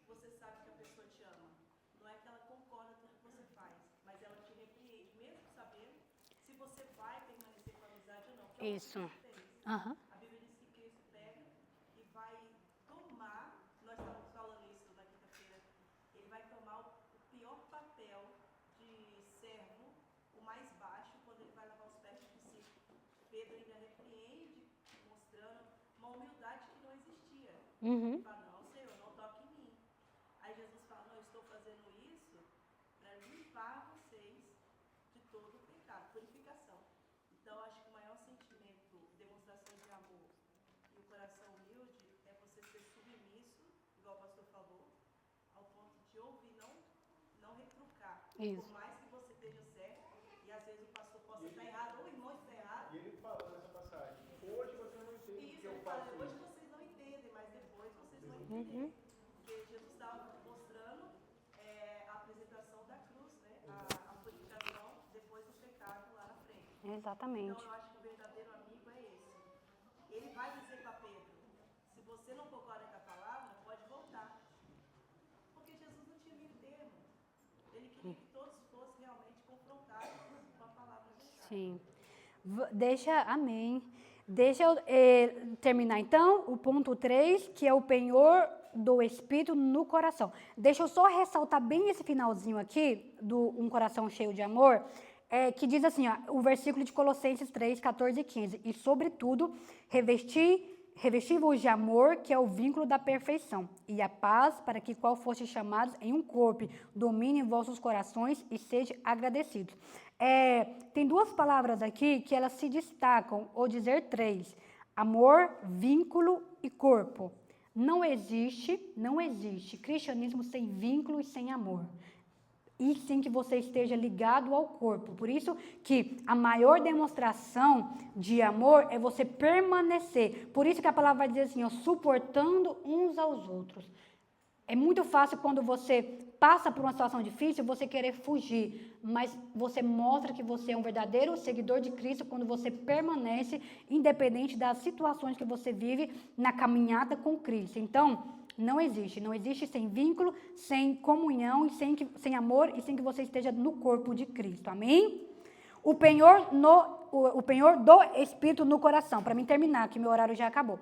você sabe que a pessoa te ama. Não é que ela concorda com o que você faz, mas ela te repreende, mesmo sabendo se você vai permanecer com a amizade ou não. Que é o que Isso. você fez. Uhum. A Bíblia diz que Cristo pega e vai tomar, nós estávamos falando isso na quinta-feira, ele vai tomar o pior papel de servo, o mais baixo, quando ele vai lavar os pés de discípulo. Pedro ainda repreende, mostrando uma humildade que não existia. Uhum. Ele fala, não, Senhor, não toque em mim. Aí Jesus fala, não, eu estou fazendo isso para limpar vocês de todo o pecado, purificação. Então, acho que o maior sentimento, demonstração de amor e o coração humilde é você ser submisso, igual o pastor falou, ao ponto de ouvir, não retrucar. Isso. Por mais que você esteja certo, e às vezes o pastor possa estar errado, ou o irmão está errado. E ele fala nessa passagem, hoje você não entende Isso, que eu ele fala, faço hoje isso. vocês não entendem, mas depois vocês vão entender. Porque Jesus estava mostrando a apresentação da cruz, né? A purificação depois do pecado lá na frente. Exatamente. Então, eu acho que o verdadeiro amigo é esse. Ele vai dizer para Pedro, se você não concorda com a palavra, pode voltar. Porque Jesus não tinha meio termo. Ele queria que todos fossem realmente confrontados com a palavra verdade. Sim. Amém. Deixa eu terminar, então, o ponto 3, que é o penhor do Espírito no coração. Deixa eu só ressaltar bem esse finalzinho aqui, do um coração cheio de amor, que diz assim, ó, o versículo de Colossenses 3, 14 e 15. E, sobretudo, revesti-vos de amor, que é o vínculo da perfeição, e a paz, para que qual foste chamados em um corpo, domine em vossos corações e sede agradecidos. Tem duas palavras aqui que elas se destacam, ou dizer três: amor, vínculo e corpo. Não existe cristianismo sem vínculo e sem amor. E sem que você esteja ligado ao corpo. Por isso que a maior demonstração de amor é você permanecer. Por isso que a palavra vai dizer assim, ó, suportando uns aos outros. É muito fácil quando você passa por uma situação difícil, você querer fugir. Mas você mostra que você é um verdadeiro seguidor de Cristo quando você permanece, independente das situações que você vive na caminhada com Cristo. Então, não existe sem vínculo, sem comunhão, sem amor e sem que você esteja no corpo de Cristo. Amém? O penhor do Espírito no coração. Para mim terminar, que meu horário já acabou.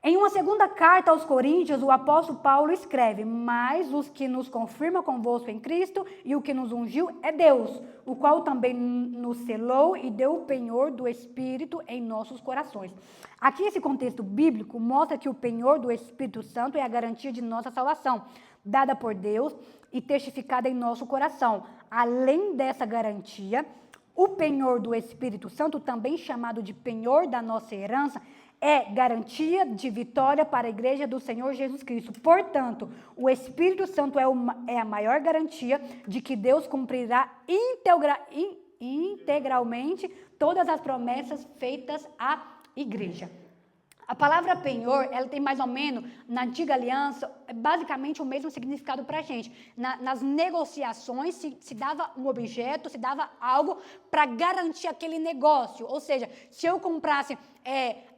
Em uma segunda carta aos Coríntios, o apóstolo Paulo escreve: mas os que nos confirma convosco em Cristo e o que nos ungiu é Deus, o qual também nos selou e deu o penhor do Espírito em nossos corações. Aqui esse contexto bíblico mostra que o penhor do Espírito Santo é a garantia de nossa salvação, dada por Deus e testificada em nosso coração. Além dessa garantia, o penhor do Espírito Santo, também chamado de penhor da nossa herança, é garantia de vitória para a igreja do Senhor Jesus Cristo. Portanto, o Espírito Santo é a maior garantia de que Deus cumprirá integralmente todas as promessas feitas à igreja. A palavra penhor, ela tem mais ou menos, na antiga aliança, basicamente o mesmo significado para a gente. Nas negociações se dava um objeto, se dava algo para garantir aquele negócio. Ou seja, se eu comprasse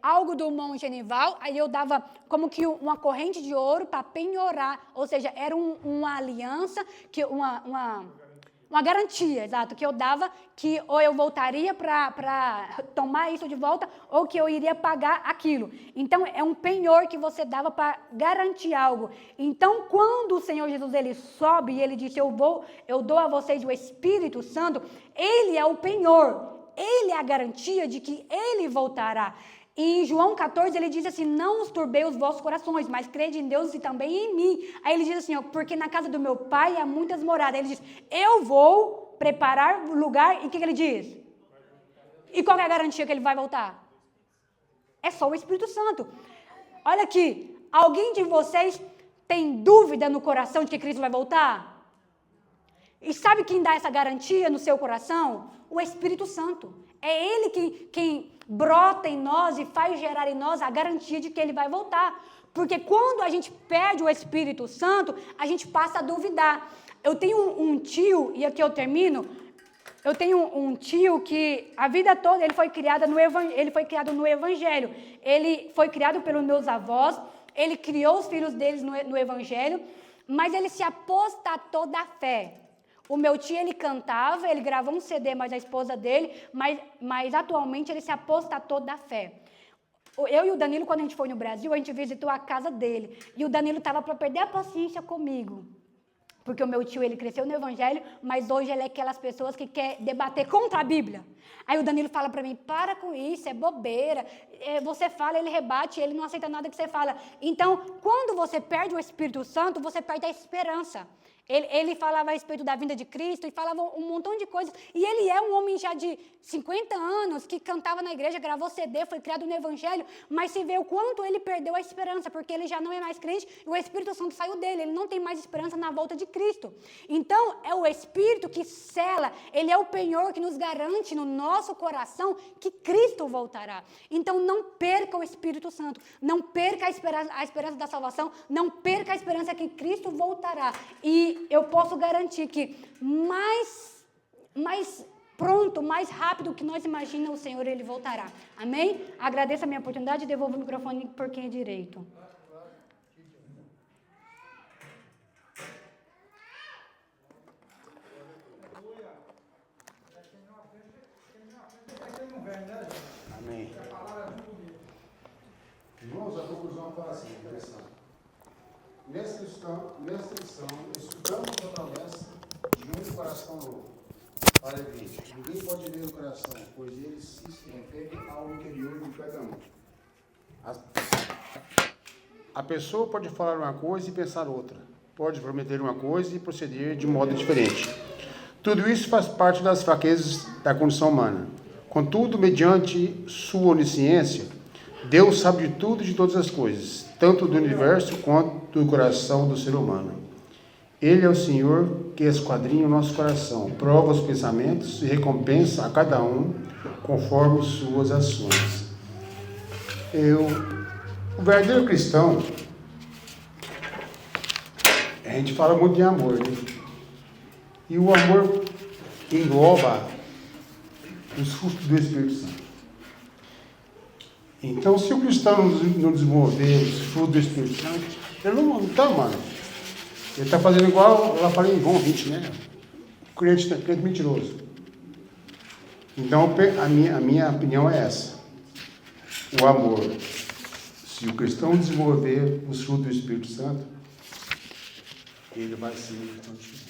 algo do irmão Genival, aí eu dava como que uma corrente de ouro para penhorar. Ou seja, era uma aliança, uma garantia, exato, que eu dava que ou eu voltaria para tomar isso de volta ou que eu iria pagar aquilo. Então, é um penhor que você dava para garantir algo. Então, quando o Senhor Jesus ele sobe e ele disse, eu dou a vocês o Espírito Santo, ele é o penhor, ele é a garantia de que ele voltará. E em João 14, ele diz assim, não os turbei os vossos corações, mas crede em Deus e também em mim. Aí ele diz assim, ó, porque na casa do meu pai há muitas moradas. Aí ele diz, eu vou preparar o lugar. E o que ele diz? E qual é a garantia que ele vai voltar? É só o Espírito Santo. Olha aqui, alguém de vocês tem dúvida no coração de que Cristo vai voltar? E sabe quem dá essa garantia no seu coração? O Espírito Santo. É Ele quem brota em nós e faz gerar em nós a garantia de que Ele vai voltar. Porque quando a gente perde o Espírito Santo, a gente passa a duvidar. Eu tenho um tio, e aqui eu termino, eu tenho um tio que a vida toda ele foi criado no Evangelho. Ele foi criado pelos meus avós, ele criou os filhos deles no Evangelho, mas ele se apostatou da fé. O meu tio, ele cantava, ele gravou um CD, mas a esposa dele, mas atualmente ele se apostatou da fé. Eu e o Danilo, quando a gente foi no Brasil, a gente visitou a casa dele. E o Danilo estava para perder a paciência comigo. Porque o meu tio, ele cresceu no Evangelho, mas hoje ele é aquelas pessoas que quer debater contra a Bíblia. Aí o Danilo fala para mim, para com isso, é bobeira. Você fala, ele rebate, ele não aceita nada que você fala. Então, quando você perde o Espírito Santo, você perde a esperança. Ele falava a respeito da vinda de Cristo e falava um montão de coisas. E ele é um homem já de 50 anos que cantava na igreja, gravou CD, foi criado no Evangelho, mas se vê o quanto ele perdeu a esperança, porque ele já não é mais crente e o Espírito Santo saiu dele. Ele não tem mais esperança na volta de Cristo. Então, é o Espírito que sela, ele é o penhor que nos garante no nosso coração que Cristo voltará. Então, não perca o Espírito Santo, não perca a esperança da salvação, não perca a esperança que Cristo voltará. E eu posso garantir que mais pronto, mais rápido que nós imaginamos, o Senhor, Ele voltará. Amém? Agradeço a minha oportunidade e devolvo o microfone por quem é direito. Amém. Irmãos, a conclusão fala assim, interessante. Nesta lição, estudamos a promessa de um coração novo para a igreja. Ninguém pode ler o coração, pois ele se refere ao interior de cada um. A pessoa pode falar uma coisa e pensar outra. Pode prometer uma coisa e proceder de modo diferente. Tudo isso faz parte das fraquezas da condição humana. Contudo, mediante sua onisciência, Deus sabe de tudo e de todas as coisas, tanto do universo quanto do coração do ser humano. Ele é o Senhor que esquadrinha o nosso coração, prova os pensamentos e recompensa a cada um conforme suas ações. O verdadeiro cristão, a gente fala muito de amor, né? E o amor engloba os frutos do Espírito Santo. Então, se o cristão não desenvolver os frutos do Espírito Santo, ele não está, mano. Ele está fazendo igual, eu falei em João 20, né? Crente mentiroso. Então, a minha opinião é essa. O amor. Se o cristão desenvolver os frutos do Espírito Santo, ele vai ser um cristão diferente.